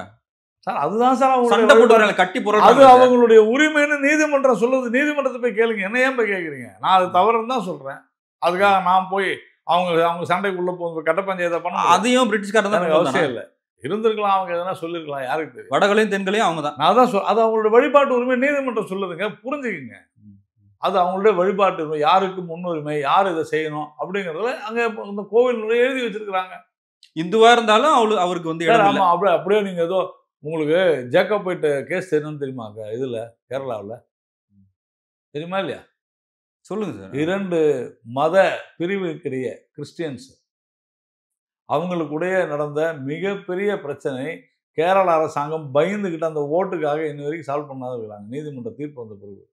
சார் அதுதான் சார் சண்டை போட்டு கட்டி போடுறாங்க. அது அவங்களுடைய உரிமைன்னு நீதிமன்றம் சொல்லுது. நீதிமன்றத்தை போய் கேளுங்க. என்ன ஏன் போய் கேட்குறீங்க? நான் அது தவறுன்னு தான் சொல்றேன். அதுக்காக நான் போய் அவங்க சண்டைக்குள்ள போய் கட்ட பஞ்சாயத்தை பண்ண அதையும் பிரிட்டிஷ்காரன் தான் அவசியம் இல்லை. இருந்திருக்கலாம், அவங்க எதனா சொல்லியிருக்கலாம், யாருக்கு தெரியும். வடகளையும் தென்களையும் அவங்க தான். நான் தான் அது அவங்களுடைய வழிபாட்டு உரிமை நீதிமன்றம் சொல்லுதுங்க, புரிஞ்சுக்குங்க. அது அவங்களுடைய வழிபாட்டு உரிமை, யாருக்கு முன்னுரிமை, யார் இதை செய்யணும் அப்படிங்கிறதுல அங்கே இந்த கோவிலுடைய எழுதி வச்சிருக்கிறாங்க. இந்துவா இருந்தாலும் அவருக்கு வந்து சார் இடம் இல்ல. ஆமா, அப்படியே நீங்க ஏதோ உங்களுக்கு ஜேக்கபைட் கேஸ் என்னன்னு தெரியுமா? இதுல கேரளாவில் தெரியுமா இல்லையா? சொல்லுங்க சார். 2 மத பிரிவுக்கிடையே கிறிஸ்டியன்ஸ் அவங்களுக்குடைய நடந்த மிகப்பெரிய பிரச்சனை, கேரள அரசாங்கம் பயந்துகிட்டு அந்த ஓட்டுக்காக இன்ன வரைக்கும் சால்வ் பண்ணாத இருக்கிறாங்க. நீதிமன்ற தீர்ப்பு வந்த பிறகு.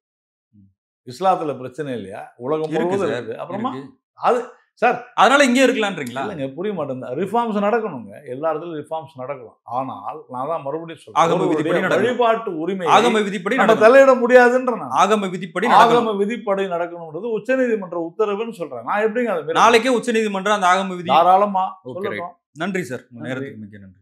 இஸ்லாத்துல பிரச்சனை இல்லையா? உலகம் இருக்கு முழுவதும் சார். இருக்கு. அப்புறமா இருக்கு. அது சார் அதனால இங்கே இருக்கலான்றீங்களா? இல்லைங்க, புரிய மாட்டேங்குது. ரிஃபார்ம்ஸ் நடக்கணுங்க, எல்லா இடத்துலயும் ரிஃபார்ம்ஸ் நடக்கலாம். ஆனால் நான் தான் மறுபடியும் ஆகம சொல்றேன், விதிப்படி நடக்கணும். வழிபாட்டு உரிமை ஆகம விதிப்படி நம்ம நடக்கணும். தலையிட முடியாதுன்ற நான். ஆகம விதிப்படி நடக்கணும். ஆகம விதிப்படி நடக்கணும்ன்றது உச்சநீதிமன்ற உத்தரவுன்னு சொல்றேன். நான் எப்படிங்க அதை மீற முடியும்? நாளைக்கே உச்சநீதிமன்றம் அந்த ஆகம விதி தாராளமா ஓகே, சொல்லட்டும். நன்றி சார். நன்றி. நேரத்துக்கு மிக்க நன்றி.